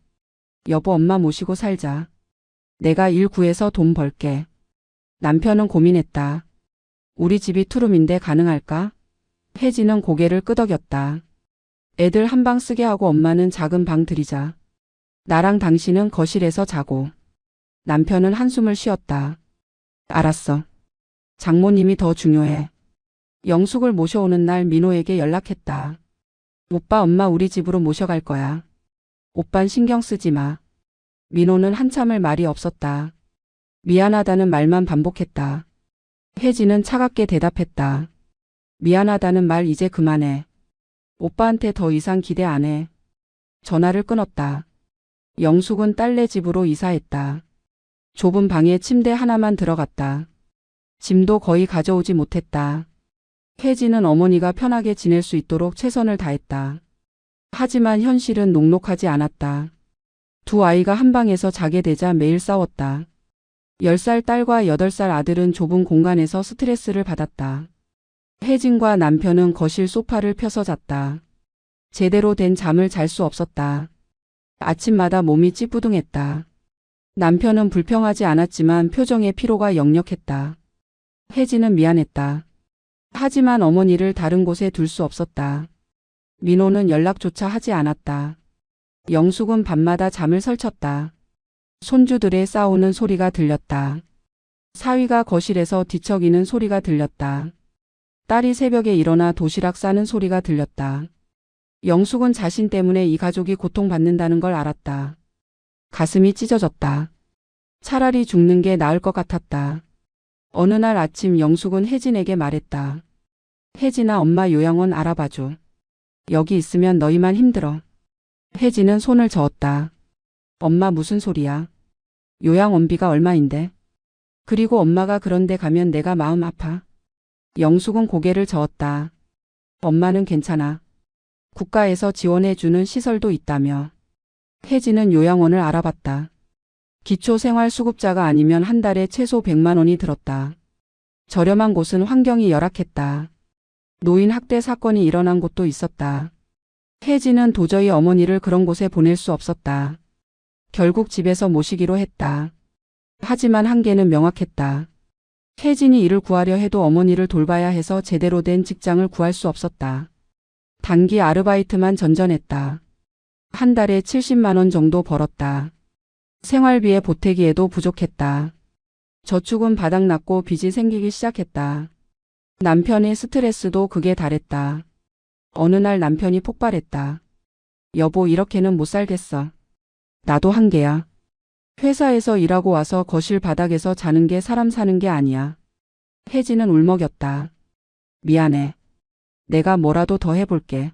여보, 엄마 모시고 살자. 내가 일 구해서 돈 벌게. 남편은 고민했다. 우리 집이 투룸인데 가능할까? 혜진은 고개를 끄덕였다. 애들 한 방 쓰게 하고 엄마는 작은 방 들이자. 나랑 당신은 거실에서 자고. 남편은 한숨을 쉬었다. 알았어. 장모님이 더 중요해. 영숙을 모셔오는 날 민호에게 연락했다. 오빠, 엄마 우리 집으로 모셔갈 거야. 오빤 신경 쓰지 마. 민호는 한참을 말이 없었다. 미안하다는 말만 반복했다. 혜진은 차갑게 대답했다. 미안하다는 말 이제 그만해. 오빠한테 더 이상 기대 안 해. 전화를 끊었다. 영숙은 딸네 집으로 이사했다. 좁은 방에 침대 하나만 들어갔다. 짐도 거의 가져오지 못했다. 혜진은 어머니가 편하게 지낼 수 있도록 최선을 다했다. 하지만 현실은 녹록하지 않았다. 두 아이가 한 방에서 자게 되자 매일 싸웠다. 10살 딸과 8살 아들은 좁은 공간에서 스트레스를 받았다. 혜진과 남편은 거실 소파를 펴서 잤다. 제대로 된 잠을 잘 수 없었다. 아침마다 몸이 찌뿌둥했다. 남편은 불평하지 않았지만 표정에 피로가 역력했다. 혜진은 미안했다. 하지만 어머니를 다른 곳에 둘 수 없었다. 민호는 연락조차 하지 않았다. 영숙은 밤마다 잠을 설쳤다. 손주들의 싸우는 소리가 들렸다. 사위가 거실에서 뒤척이는 소리가 들렸다. 딸이 새벽에 일어나 도시락 싸는 소리가 들렸다. 영숙은 자신 때문에 이 가족이 고통받는다는 걸 알았다. 가슴이 찢어졌다. 차라리 죽는 게 나을 것 같았다. 어느 날 아침 영숙은 혜진에게 말했다. 혜진아, 엄마 요양원 알아봐줘. 여기 있으면 너희만 힘들어. 혜진은 손을 저었다. 엄마, 무슨 소리야. 요양원비가 얼마인데. 그리고 엄마가 그런데 가면 내가 마음 아파. 영숙은 고개를 저었다. 엄마는 괜찮아. 국가에서 지원해주는 시설도 있다며. 혜진은 요양원을 알아봤다. 기초생활수급자가 아니면 한 달에 최소 100만 원이 들었다. 저렴한 곳은 환경이 열악했다. 노인 학대 사건이 일어난 곳도 있었다. 혜진은 도저히 어머니를 그런 곳에 보낼 수 없었다. 결국 집에서 모시기로 했다. 하지만 한계는 명확했다. 혜진이 일을 구하려 해도 어머니를 돌봐야 해서 제대로 된 직장을 구할 수 없었다. 단기 아르바이트만 전전했다. 한 달에 70만 원 정도 벌었다. 생활비에 보태기에도 부족했다. 저축은 바닥났고 빚이 생기기 시작했다. 남편의 스트레스도 극에 달했다. 어느 날 남편이 폭발했다. 여보, 이렇게는 못 살겠어. 나도 한계야. 회사에서 일하고 와서 거실 바닥에서 자는 게 사람 사는 게 아니야. 혜진은 울먹였다. 미안해. 내가 뭐라도 더 해볼게.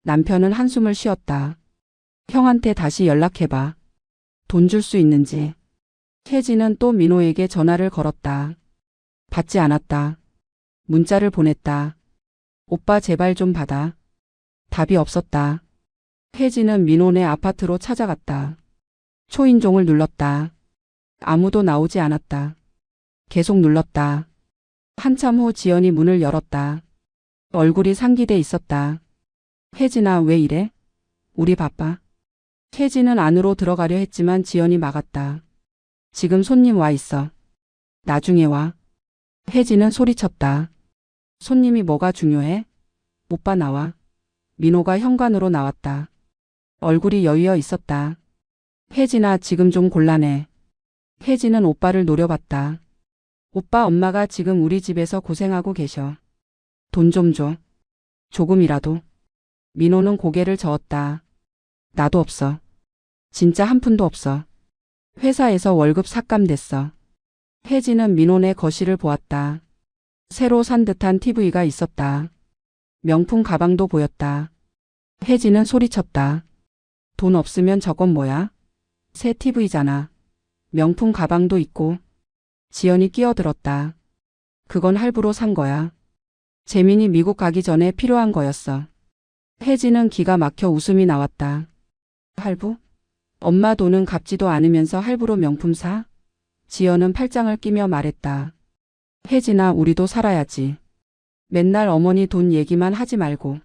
남편은 한숨을 쉬었다. 형한테 다시 연락해봐. 돈 줄 수 있는지. 혜진은 또 민호에게 전화를 걸었다. 받지 않았다. 문자를 보냈다. 오빠 제발 좀 받아. 답이 없었다. 혜진은 민호네 아파트로 찾아갔다. 초인종을 눌렀다. 아무도 나오지 않았다. 계속 눌렀다. 한참 후 지연이 문을 열었다. 얼굴이 상기돼 있었다. 혜진아, 왜 이래? 우리 바빠. 혜진은 안으로 들어가려 했지만 지연이 막았다. 지금 손님 와 있어. 나중에 와. 혜진은 소리쳤다. 손님이 뭐가 중요해? 오빠 나와. 민호가 현관으로 나왔다. 얼굴이 여유어 있었다. 혜진아, 지금 좀 곤란해. 혜진은 오빠를 노려봤다. 오빠, 엄마가 지금 우리 집에서 고생하고 계셔. 돈 좀 줘. 조금이라도. 민호는 고개를 저었다. 나도 없어. 진짜 한 푼도 없어. 회사에서 월급 삭감됐어. 혜진은 민호네 거실을 보았다. 새로 산 듯한 TV가 있었다. 명품 가방도 보였다. 혜진은 소리쳤다. 돈 없으면 저건 뭐야? 새 TV잖아. 명품 가방도 있고. 지연이 끼어들었다. 그건 할부로 산 거야. 재민이 미국 가기 전에 필요한 거였어. 혜진은 기가 막혀 웃음이 나왔다. 할부? 엄마 돈은 갚지도 않으면서 할부로 명품 사? 지연은 팔짱을 끼며 말했다. 혜진아, 우리도 살아야지. 맨날 어머니 돈 얘기만 하지 말고.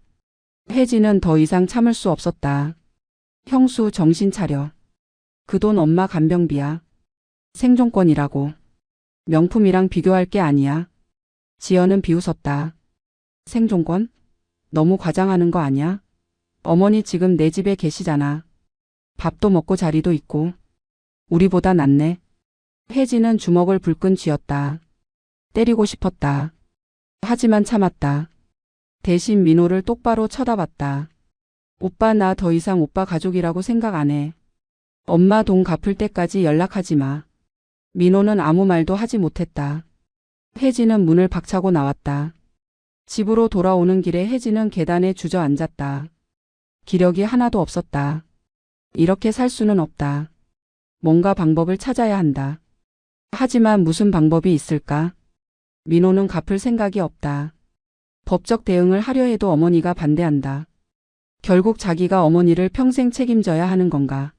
혜진은 더 이상 참을 수 없었다. 형수, 정신 차려. 그 돈 엄마 간병비야. 생존권이라고. 명품이랑 비교할 게 아니야. 지연은 비웃었다. 생존권? 너무 과장하는 거 아니야? 어머니 지금 내 집에 계시잖아. 밥도 먹고 자리도 있고. 우리보다 낫네. 혜진은 주먹을 불끈 쥐었다. 때리고 싶었다. 하지만 참았다. 대신 민호를 똑바로 쳐다봤다. 오빠, 나 더 이상 오빠 가족이라고 생각 안 해. 엄마 돈 갚을 때까지 연락하지 마. 민호는 아무 말도 하지 못했다. 혜진은 문을 박차고 나왔다. 집으로 돌아오는 길에 혜진은 계단에 주저앉았다. 기력이 하나도 없었다. 이렇게 살 수는 없다. 뭔가 방법을 찾아야 한다. 하지만 무슨 방법이 있을까? 민호는 갚을 생각이 없다. 법적 대응을 하려 해도 어머니가 반대한다. 결국 자기가 어머니를 평생 책임져야 하는 건가?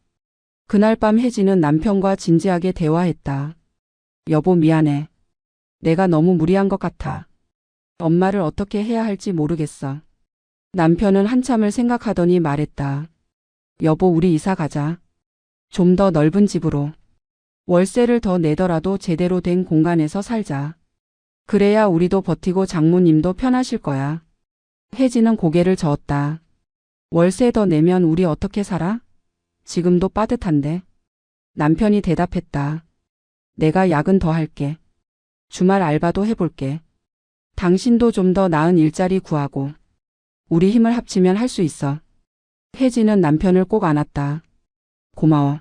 그날 밤 혜진은 남편과 진지하게 대화했다. 여보, 미안해. 내가 너무 무리한 것 같아. 엄마를 어떻게 해야 할지 모르겠어. 남편은 한참을 생각하더니 말했다. 여보, 우리 이사 가자. 좀 더 넓은 집으로. 월세를 더 내더라도 제대로 된 공간에서 살자. 그래야 우리도 버티고 장모님도 편하실 거야. 혜진은 고개를 저었다. 월세 더 내면 우리 어떻게 살아? 지금도 빠듯한데. 남편이 대답했다. 내가 야근 더 할게. 주말 알바도 해볼게. 당신도 좀 더 나은 일자리 구하고. 우리 힘을 합치면 할 수 있어. 혜진은 남편을 꼭 안았다. 고마워.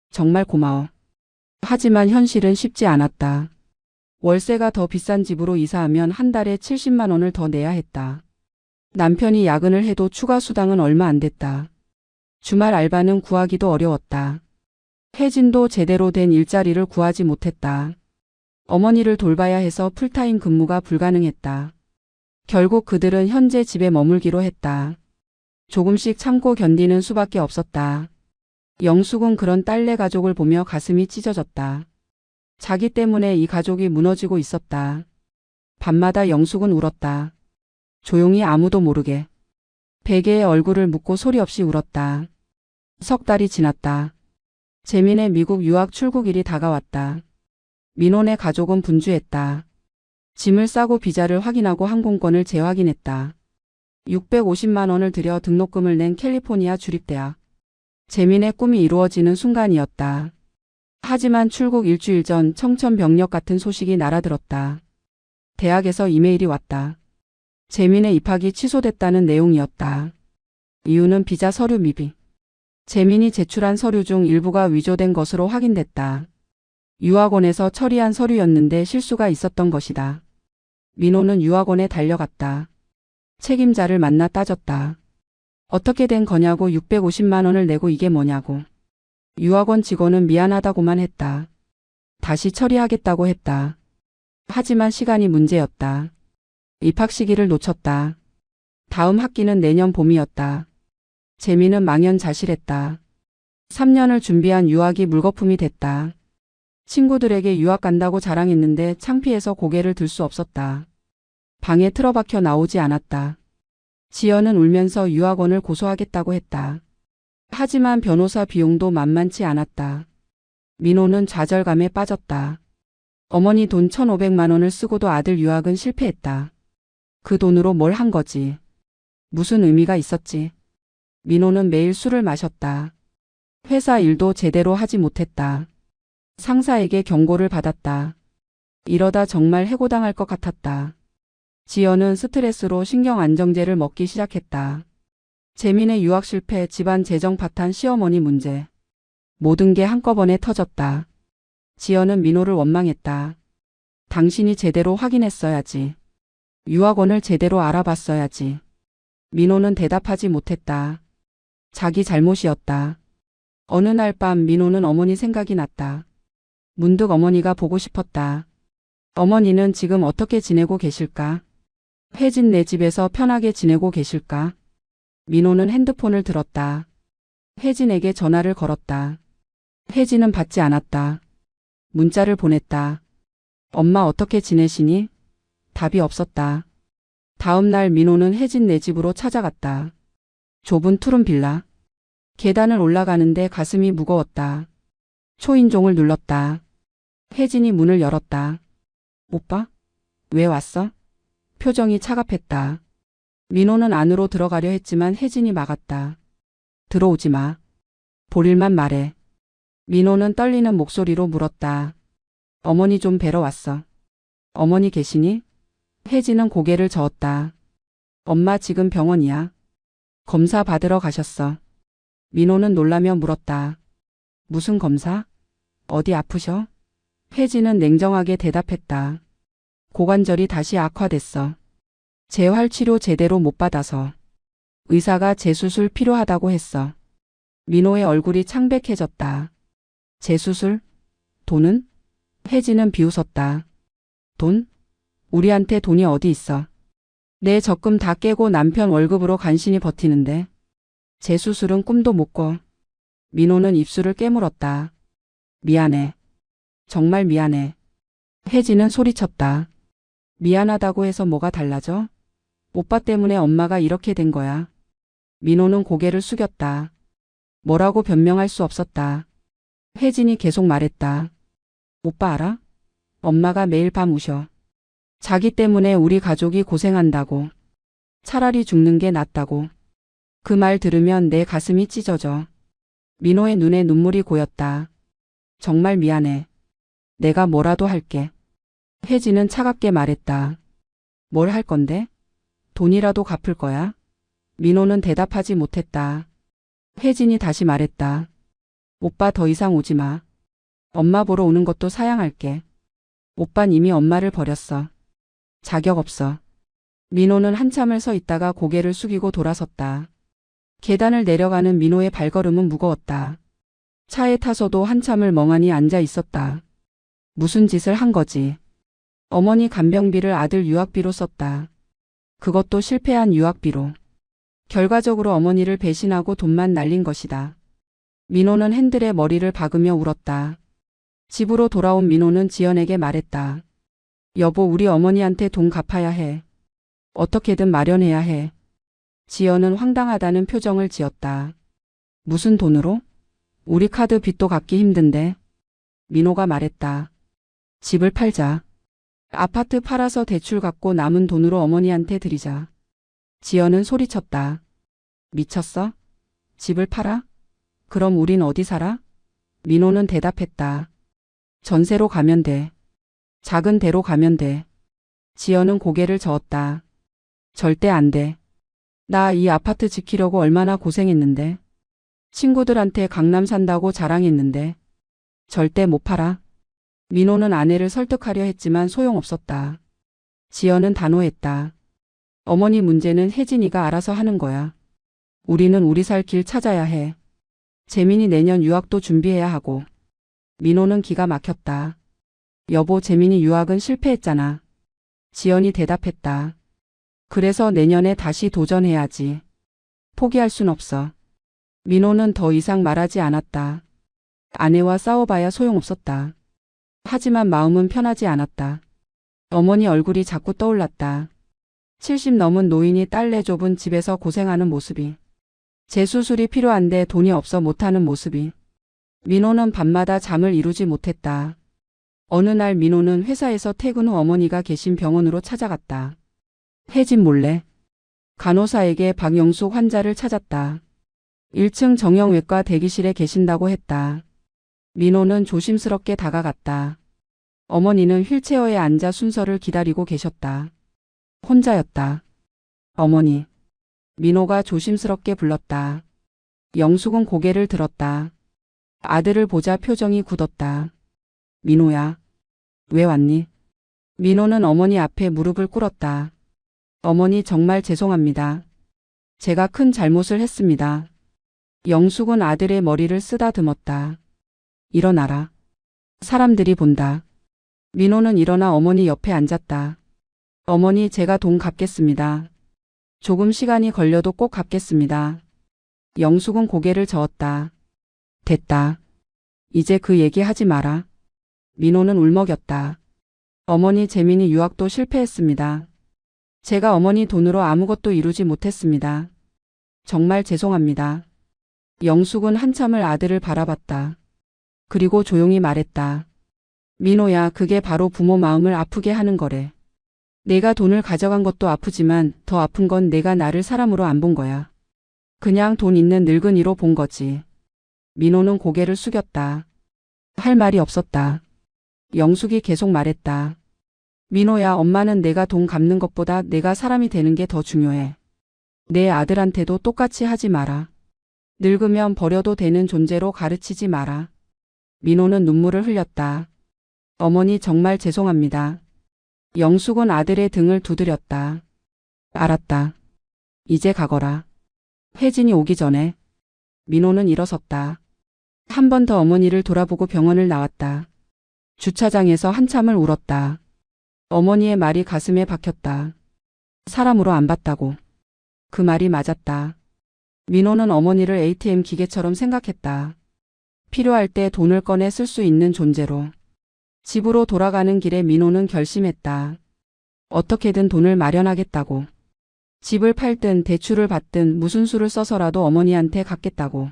정말 고마워. 하지만 현실은 쉽지 않았다. 월세가 더 비싼 집으로 이사하면 한 달에 70만 원을 더 내야 했다. 남편이 야근을 해도 추가 수당은 얼마 안 됐다. 주말 알바는 구하기도 어려웠다. 혜진도 제대로 된 일자리를 구하지 못했다. 어머니를 돌봐야 해서 풀타임 근무가 불가능했다. 결국 그들은 현재 집에 머물기로 했다. 조금씩 참고 견디는 수밖에 없었다. 영숙은 그런 딸내 가족을 보며 가슴이 찢어졌다. 자기 때문에 이 가족이 무너지고 있었다. 밤마다 영숙은 울었다. 조용히 아무도 모르게. 베개에 얼굴을 묻고 소리 없이 울었다. 석 달이 지났다. 재민의 미국 유학 출국일이 다가왔다. 민호네 가족은 분주했다. 짐을 싸고 비자를 확인하고 항공권을 재확인했다. 650만 원을 들여 등록금을 낸 캘리포니아 주립대학. 재민의 꿈이 이루어지는 순간이었다. 하지만 출국 일주일 전 청천벽력 같은 소식이 날아들었다. 대학에서 이메일이 왔다. 재민의 입학이 취소됐다는 내용이었다. 이유는 비자 서류 미비. 재민이 제출한 서류 중 일부가 위조된 것으로 확인됐다. 유학원에서 처리한 서류였는데 실수가 있었던 것이다. 민호는 유학원에 달려갔다. 책임자를 만나 따졌다. 어떻게 된 거냐고 650만 원을 내고 이게 뭐냐고. 유학원 직원은 미안하다고만 했다. 다시 처리하겠다고 했다. 하지만 시간이 문제였다. 입학 시기를 놓쳤다. 다음 학기는 내년 봄이었다. 재민은 망연자실했다. 3년을 준비한 유학이 물거품이 됐다. 친구들에게 유학 간다고 자랑했는데 창피해서 고개를 들 수 없었다. 방에 틀어박혀 나오지 않았다. 지연은 울면서 유학원을 고소하겠다고 했다. 하지만 변호사 비용도 만만치 않았다. 민호는 좌절감에 빠졌다. 어머니 돈 1,500만 원을 쓰고도 아들 유학은 실패했다. 그 돈으로 뭘 한 거지? 무슨 의미가 있었지? 민호는 매일 술을 마셨다. 회사 일도 제대로 하지 못했다. 상사에게 경고를 받았다. 이러다 정말 해고당할 것 같았다. 지연은 스트레스로 신경안정제를 먹기 시작했다. 재민의 유학 실패, 집안 재정 파탄, 시어머니 문제. 모든 게 한꺼번에 터졌다. 지연은 민호를 원망했다. 당신이 제대로 확인했어야지. 유학원을 제대로 알아봤어야지. 민호는 대답하지 못했다. 자기 잘못이었다. 어느 날 밤 민호는 어머니 생각이 났다. 문득 어머니가 보고 싶었다. 어머니는 지금 어떻게 지내고 계실까? 혜진 내 집에서 편하게 지내고 계실까? 민호는 핸드폰을 들었다. 혜진에게 전화를 걸었다. 혜진은 받지 않았다. 문자를 보냈다. 엄마 어떻게 지내시니? 답이 없었다. 다음 날 민호는 혜진 네 집으로 찾아갔다. 좁은 투룸 빌라. 계단을 올라가는데 가슴이 무거웠다. 초인종을 눌렀다. 혜진이 문을 열었다. 오빠? 왜 왔어? 표정이 차갑했다. 민호는 안으로 들어가려 했지만 혜진이 막았다. 들어오지 마. 볼 일만 말해. 민호는 떨리는 목소리로 물었다. 어머니 좀 뵈러 왔어. 어머니 계시니? 혜진은 고개를 저었다. 엄마 지금 병원이야. 검사 받으러 가셨어. 민호는 놀라며 물었다. 무슨 검사? 어디 아프셔? 혜진은 냉정하게 대답했다. 고관절이 다시 악화됐어. 재활치료 제대로 못 받아서. 의사가 재수술 필요하다고 했어. 민호의 얼굴이 창백해졌다. 재수술? 돈은? 혜진은 비웃었다. 돈? 우리한테 돈이 어디 있어. 내 적금 다 깨고 남편 월급으로 간신히 버티는데. 재수술은 꿈도 못 꿔. 민호는 입술을 깨물었다. 미안해. 정말 미안해. 혜진은 소리쳤다. 미안하다고 해서 뭐가 달라져? 오빠 때문에 엄마가 이렇게 된 거야. 민호는 고개를 숙였다. 뭐라고 변명할 수 없었다. 혜진이 계속 말했다. 오빠 알아? 엄마가 매일 밤 우셔. 자기 때문에 우리 가족이 고생한다고. 차라리 죽는 게 낫다고. 그 말 들으면 내 가슴이 찢어져. 민호의 눈에 눈물이 고였다. 정말 미안해. 내가 뭐라도 할게. 혜진은 차갑게 말했다. 뭘 할 건데? 돈이라도 갚을 거야? 민호는 대답하지 못했다. 혜진이 다시 말했다. 오빠 더 이상 오지 마. 엄마 보러 오는 것도 사양할게. 오빤 이미 엄마를 버렸어. 자격 없어. 민호는 한참을 서 있다가 고개를 숙이고 돌아섰다. 계단을 내려가는 민호의 발걸음은 무거웠다. 차에 타서도 한참을 멍하니 앉아 있었다. 무슨 짓을 한 거지? 어머니 간병비를 아들 유학비로 썼다. 그것도 실패한 유학비로. 결과적으로 어머니를 배신하고 돈만 날린 것이다. 민호는 핸들에 머리를 박으며 울었다. 집으로 돌아온 민호는 지연에게 말했다. 여보, 우리 어머니한테 돈 갚아야 해. 어떻게든 마련해야 해. 지연은 황당하다는 표정을 지었다. 무슨 돈으로? 우리 카드 빚도 갚기 힘든데. 민호가 말했다. 집을 팔자. 아파트 팔아서 대출 갚고 남은 돈으로 어머니한테 드리자. 지연은 소리쳤다. 미쳤어? 집을 팔아? 그럼 우린 어디 살아? 민호는 대답했다. 전세로 가면 돼. 작은 데로 가면 돼. 지연은 고개를 저었다. 절대 안 돼. 나 이 아파트 지키려고 얼마나 고생했는데. 친구들한테 강남 산다고 자랑했는데. 절대 못 팔아. 민호는 아내를 설득하려 했지만 소용없었다. 지연은 단호했다. 어머니 문제는 혜진이가 알아서 하는 거야. 우리는 우리 살 길 찾아야 해. 재민이 내년 유학도 준비해야 하고. 민호는 기가 막혔다. 여보, 재민이 유학은 실패했잖아. 지연이 대답했다. 그래서 내년에 다시 도전해야지. 포기할 순 없어. 민호는 더 이상 말하지 않았다. 아내와 싸워봐야 소용없었다. 하지만 마음은 편하지 않았다. 어머니 얼굴이 자꾸 떠올랐다. 70 넘은 노인이 딸네 좁은 집에서 고생하는 모습이. 재수술이 필요한데 돈이 없어 못하는 모습이. 민호는 밤마다 잠을 이루지 못했다. 어느 날 민호는 회사에서 퇴근 후 어머니가 계신 병원으로 찾아갔다. 혜진 몰래 간호사에게 박영숙 환자를 찾았다. 1층 정형외과 대기실에 계신다고 했다. 민호는 조심스럽게 다가갔다. 어머니는 휠체어에 앉아 순서를 기다리고 계셨다. 혼자였다. 어머니. 민호가 조심스럽게 불렀다. 영숙은 고개를 들었다. 아들을 보자 표정이 굳었다. 민호야. 왜 왔니? 민호는 어머니 앞에 무릎을 꿇었다. 어머니 정말 죄송합니다. 제가 큰 잘못을 했습니다. 영숙은 아들의 머리를 쓰다듬었다. 일어나라. 사람들이 본다. 민호는 일어나 어머니 옆에 앉았다. 어머니 제가 돈 갚겠습니다. 조금 시간이 걸려도 꼭 갚겠습니다. 영숙은 고개를 저었다. 됐다. 이제 그 얘기 하지 마라. 민호는 울먹였다. 어머니 재민이 유학도 실패했습니다. 제가 어머니 돈으로 아무것도 이루지 못했습니다. 정말 죄송합니다. 영숙은 한참을 아들을 바라봤다. 그리고 조용히 말했다. 민호야, 그게 바로 부모 마음을 아프게 하는 거래. 내가 돈을 가져간 것도 아프지만 더 아픈 건 내가 나를 사람으로 안 본 거야. 그냥 돈 있는 늙은이로 본 거지. 민호는 고개를 숙였다. 할 말이 없었다. 영숙이 계속 말했다. 민호야, 엄마는 내가 돈 갚는 것보다 내가 사람이 되는 게 더 중요해. 내 아들한테도 똑같이 하지 마라. 늙으면 버려도 되는 존재로 가르치지 마라. 민호는 눈물을 흘렸다. 어머니 정말 죄송합니다. 영숙은 아들의 등을 두드렸다. 알았다. 이제 가거라. 혜진이 오기 전에. 민호는 일어섰다. 한 번 더 어머니를 돌아보고 병원을 나왔다. 주차장에서 한참을 울었다. 어머니의 말이 가슴에 박혔다. 사람으로 안 봤다고. 그 말이 맞았다. 민호는 어머니를 ATM 기계처럼 생각했다. 필요할 때 돈을 꺼내 쓸 수 있는 존재로. 집으로 돌아가는 길에 민호는 결심했다. 어떻게든 돈을 마련하겠다고. 집을 팔든 대출을 받든 무슨 수를 써서라도 어머니한테 갚겠다고.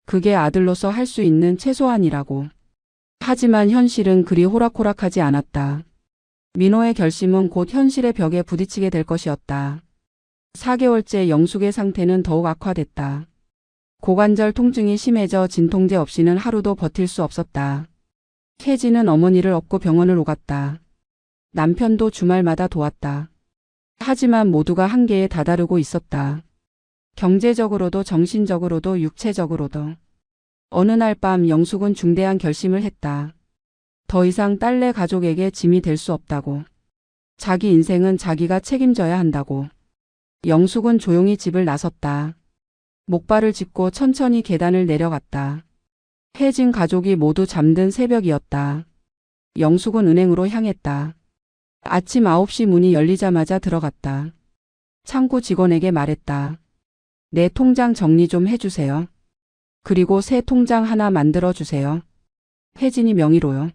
그게 아들로서 할 수 있는 최소한이라고. 하지만 현실은 그리 호락호락하지 않았다. 민호의 결심은 곧 현실의 벽에 부딪히게 될 것이었다. 4개월째 영숙의 상태는 더욱 악화됐다. 고관절 통증이 심해져 진통제 없이는 하루도 버틸 수 없었다. 혜진은 어머니를 업고 병원을 오갔다. 남편도 주말마다 도왔다. 하지만 모두가 한계에 다다르고 있었다. 경제적으로도 정신적으로도 육체적으로도. 어느 날 밤 영숙은 중대한 결심을 했다. 더 이상 딸내 가족에게 짐이 될 수 없다고. 자기 인생은 자기가 책임져야 한다고. 영숙은 조용히 집을 나섰다. 목발을 짚고 천천히 계단을 내려갔다. 혜진 가족이 모두 잠든 새벽이었다. 영숙은 은행으로 향했다. 아침 9시 문이 열리자마자 들어갔다. 창구 직원에게 말했다. 내 통장 정리 좀 해주세요. 그리고 새 통장 하나 만들어 주세요. 혜진이 명의로요.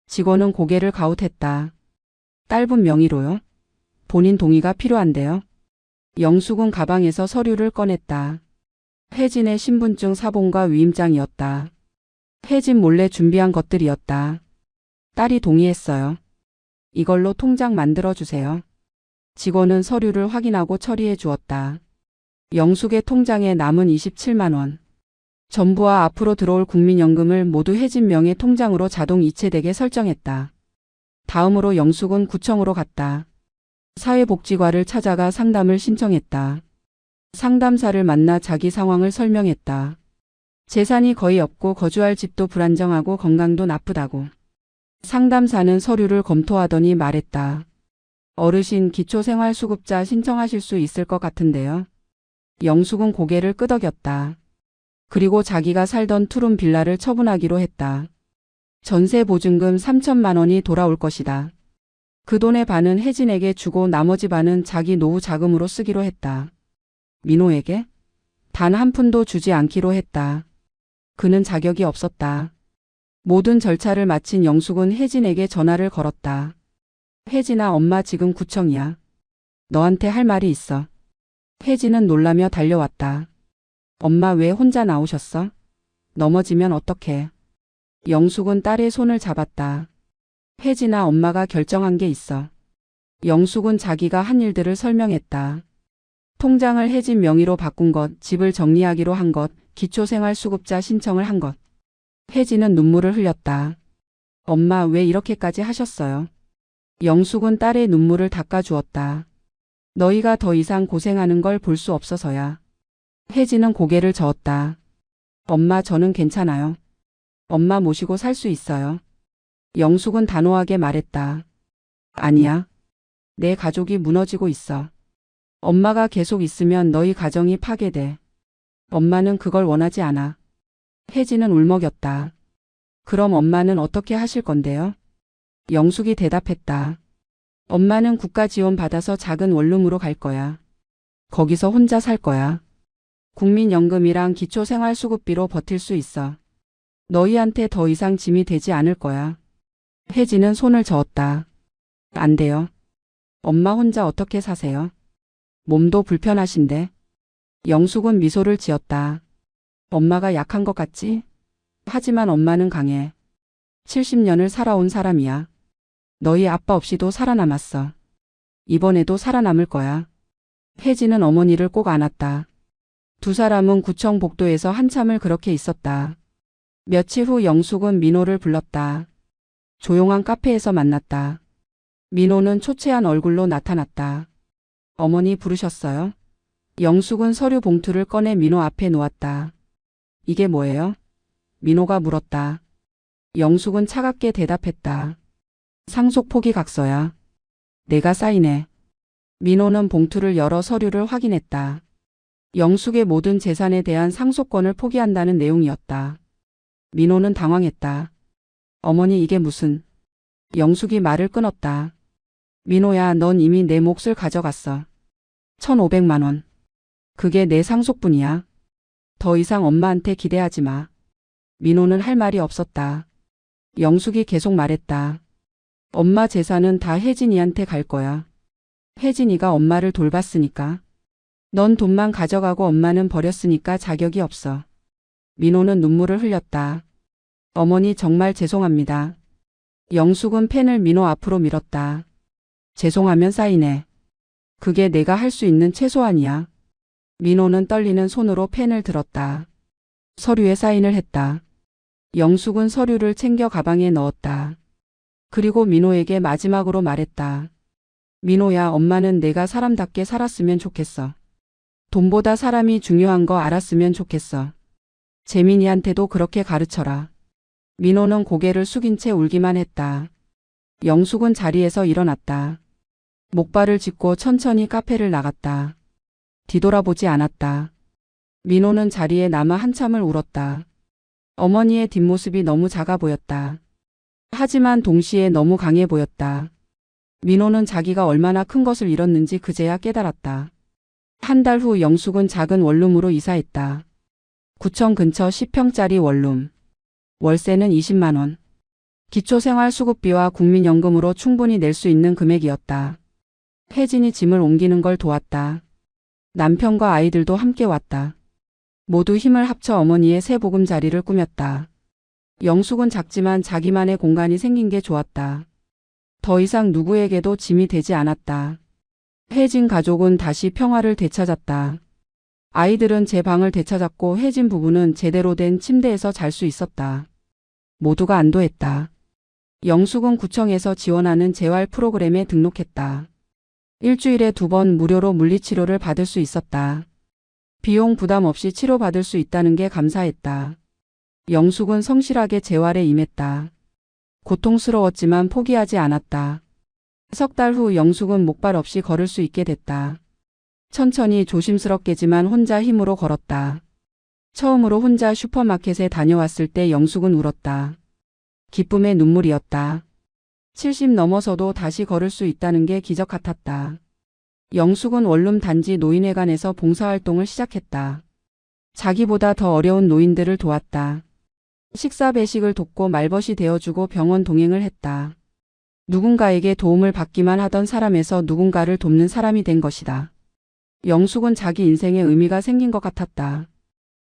직원은 고개를 가웃했다. 딸분 명의로요? 본인 동의가 필요한데요. 영숙은 가방에서 서류를 꺼냈다. 혜진의 신분증 사본과 위임장이었다. 혜진 몰래 준비한 것들이었다. 딸이 동의했어요. 이걸로 통장 만들어 주세요. 직원은 서류를 확인하고 처리해 주었다. 영숙의 통장에 남은 27만 원. 전부와 앞으로 들어올 국민연금을 모두 혜진 명의 통장으로 자동 이체되게 설정했다. 다음으로 영숙은 구청으로 갔다. 사회복지과를 찾아가 상담을 신청했다. 상담사를 만나 자기 상황을 설명했다. 재산이 거의 없고 거주할 집도 불안정하고 건강도 나쁘다고. 상담사는 서류를 검토하더니 말했다. 어르신 기초생활수급자 신청하실 수 있을 것 같은데요. 영숙은 고개를 끄덕였다. 그리고 자기가 살던 투룸 빌라를 처분하기로 했다. 전세 보증금 3천만 원이 돌아올 것이다. 그 돈의 반은 혜진에게 주고 나머지 반은 자기 노후 자금으로 쓰기로 했다. 민호에게? 단 한 푼도 주지 않기로 했다. 그는 자격이 없었다. 모든 절차를 마친 영숙은 혜진에게 전화를 걸었다. 혜진아, 엄마 지금 구청이야. 너한테 할 말이 있어. 혜진은 놀라며 달려왔다. 엄마 왜 혼자 나오셨어? 넘어지면 어떡해. 영숙은 딸의 손을 잡았다. 혜진아, 엄마가 결정한 게 있어. 영숙은 자기가 한 일들을 설명했다. 통장을 혜진 명의로 바꾼 것, 집을 정리하기로 한 것, 기초생활수급자 신청을 한 것. 혜진은 눈물을 흘렸다. 엄마 왜 이렇게까지 하셨어요? 영숙은 딸의 눈물을 닦아주었다. 너희가 더 이상 고생하는 걸 볼 수 없어서야. 혜진은 고개를 저었다. 엄마 저는 괜찮아요. 엄마 모시고 살 수 있어요. 영숙은 단호하게 말했다. 아니야. 내 가족이 무너지고 있어. 엄마가 계속 있으면 너희 가정이 파괴돼. 엄마는 그걸 원하지 않아. 혜진은 울먹였다. 그럼 엄마는 어떻게 하실 건데요? 영숙이 대답했다. 엄마는 국가 지원 받아서 작은 원룸으로 갈 거야. 거기서 혼자 살 거야. 국민연금이랑 기초생활수급비로 버틸 수 있어. 너희한테 더 이상 짐이 되지 않을 거야. 혜진은 손을 저었다. 안 돼요. 엄마 혼자 어떻게 사세요? 몸도 불편하신데. 영숙은 미소를 지었다. 엄마가 약한 것 같지? 하지만 엄마는 강해. 70년을 살아온 사람이야. 너희 아빠 없이도 살아남았어. 이번에도 살아남을 거야. 혜진은 어머니를 꼭 안았다. 두 사람은 구청 복도에서 한참을 그렇게 있었다. 며칠 후 영숙은 민호를 불렀다. 조용한 카페에서 만났다. 민호는 초췌한 얼굴로 나타났다. 어머니 부르셨어요? 영숙은 서류 봉투를 꺼내 민호 앞에 놓았다. 이게 뭐예요? 민호가 물었다. 영숙은 차갑게 대답했다. 상속 포기 각서야. 내가 사인해. 민호는 봉투를 열어 서류를 확인했다. 영숙의 모든 재산에 대한 상속권을 포기한다는 내용이었다. 민호는 당황했다. 어머니 이게 무슨... 영숙이 말을 끊었다. 민호야, 넌 이미 내 몫을 가져갔어. 1,500만 원. 그게 내 상속분이야. 더 이상 엄마한테 기대하지 마. 민호는 할 말이 없었다. 영숙이 계속 말했다. 엄마 재산은 다 혜진이한테 갈 거야. 혜진이가 엄마를 돌봤으니까. 넌 돈만 가져가고 엄마는 버렸으니까 자격이 없어. 민호는 눈물을 흘렸다. 어머니 정말 죄송합니다. 영숙은 펜을 민호 앞으로 밀었다. 죄송하면 사인해. 그게 내가 할 수 있는 최소한이야. 민호는 떨리는 손으로 펜을 들었다. 서류에 사인을 했다. 영숙은 서류를 챙겨 가방에 넣었다. 그리고 민호에게 마지막으로 말했다. 민호야, 엄마는 내가 사람답게 살았으면 좋겠어. 돈보다 사람이 중요한 거 알았으면 좋겠어. 재민이한테도 그렇게 가르쳐라. 민호는 고개를 숙인 채 울기만 했다. 영숙은 자리에서 일어났다. 목발을 짚고 천천히 카페를 나갔다. 뒤돌아보지 않았다. 민호는 자리에 남아 한참을 울었다. 어머니의 뒷모습이 너무 작아 보였다. 하지만 동시에 너무 강해 보였다. 민호는 자기가 얼마나 큰 것을 잃었는지 그제야 깨달았다. 한 달 후 영숙은 작은 원룸으로 이사했다. 구청 근처 10평짜리 원룸. 월세는 20만 원. 기초생활수급비와 국민연금으로 충분히 낼 수 있는 금액이었다. 혜진이 짐을 옮기는 걸 도왔다. 남편과 아이들도 함께 왔다. 모두 힘을 합쳐 어머니의 새 보금자리를 꾸몄다. 영숙은 작지만 자기만의 공간이 생긴 게 좋았다. 더 이상 누구에게도 짐이 되지 않았다. 혜진 가족은 다시 평화를 되찾았다. 아이들은 제 방을 되찾았고 혜진 부부는 제대로 된 침대에서 잘 수 있었다. 모두가 안도했다. 영숙은 구청에서 지원하는 재활 프로그램에 등록했다. 일주일에 2번 무료로 물리치료를 받을 수 있었다. 비용 부담 없이 치료받을 수 있다는 게 감사했다. 영숙은 성실하게 재활에 임했다. 고통스러웠지만 포기하지 않았다. 석 달 후 영숙은 목발 없이 걸을 수 있게 됐다. 천천히 조심스럽게지만 혼자 힘으로 걸었다. 처음으로 혼자 슈퍼마켓에 다녀왔을 때 영숙은 울었다. 기쁨의 눈물이었다. 70 넘어서도 다시 걸을 수 있다는 게 기적 같았다. 영숙은 원룸 단지 노인회관에서 봉사활동을 시작했다. 자기보다 더 어려운 노인들을 도왔다. 식사 배식을 돕고 말벗이 되어주고 병원 동행을 했다. 누군가에게 도움을 받기만 하던 사람에서 누군가를 돕는 사람이 된 것이다. 영숙은 자기 인생에 의미가 생긴 것 같았다.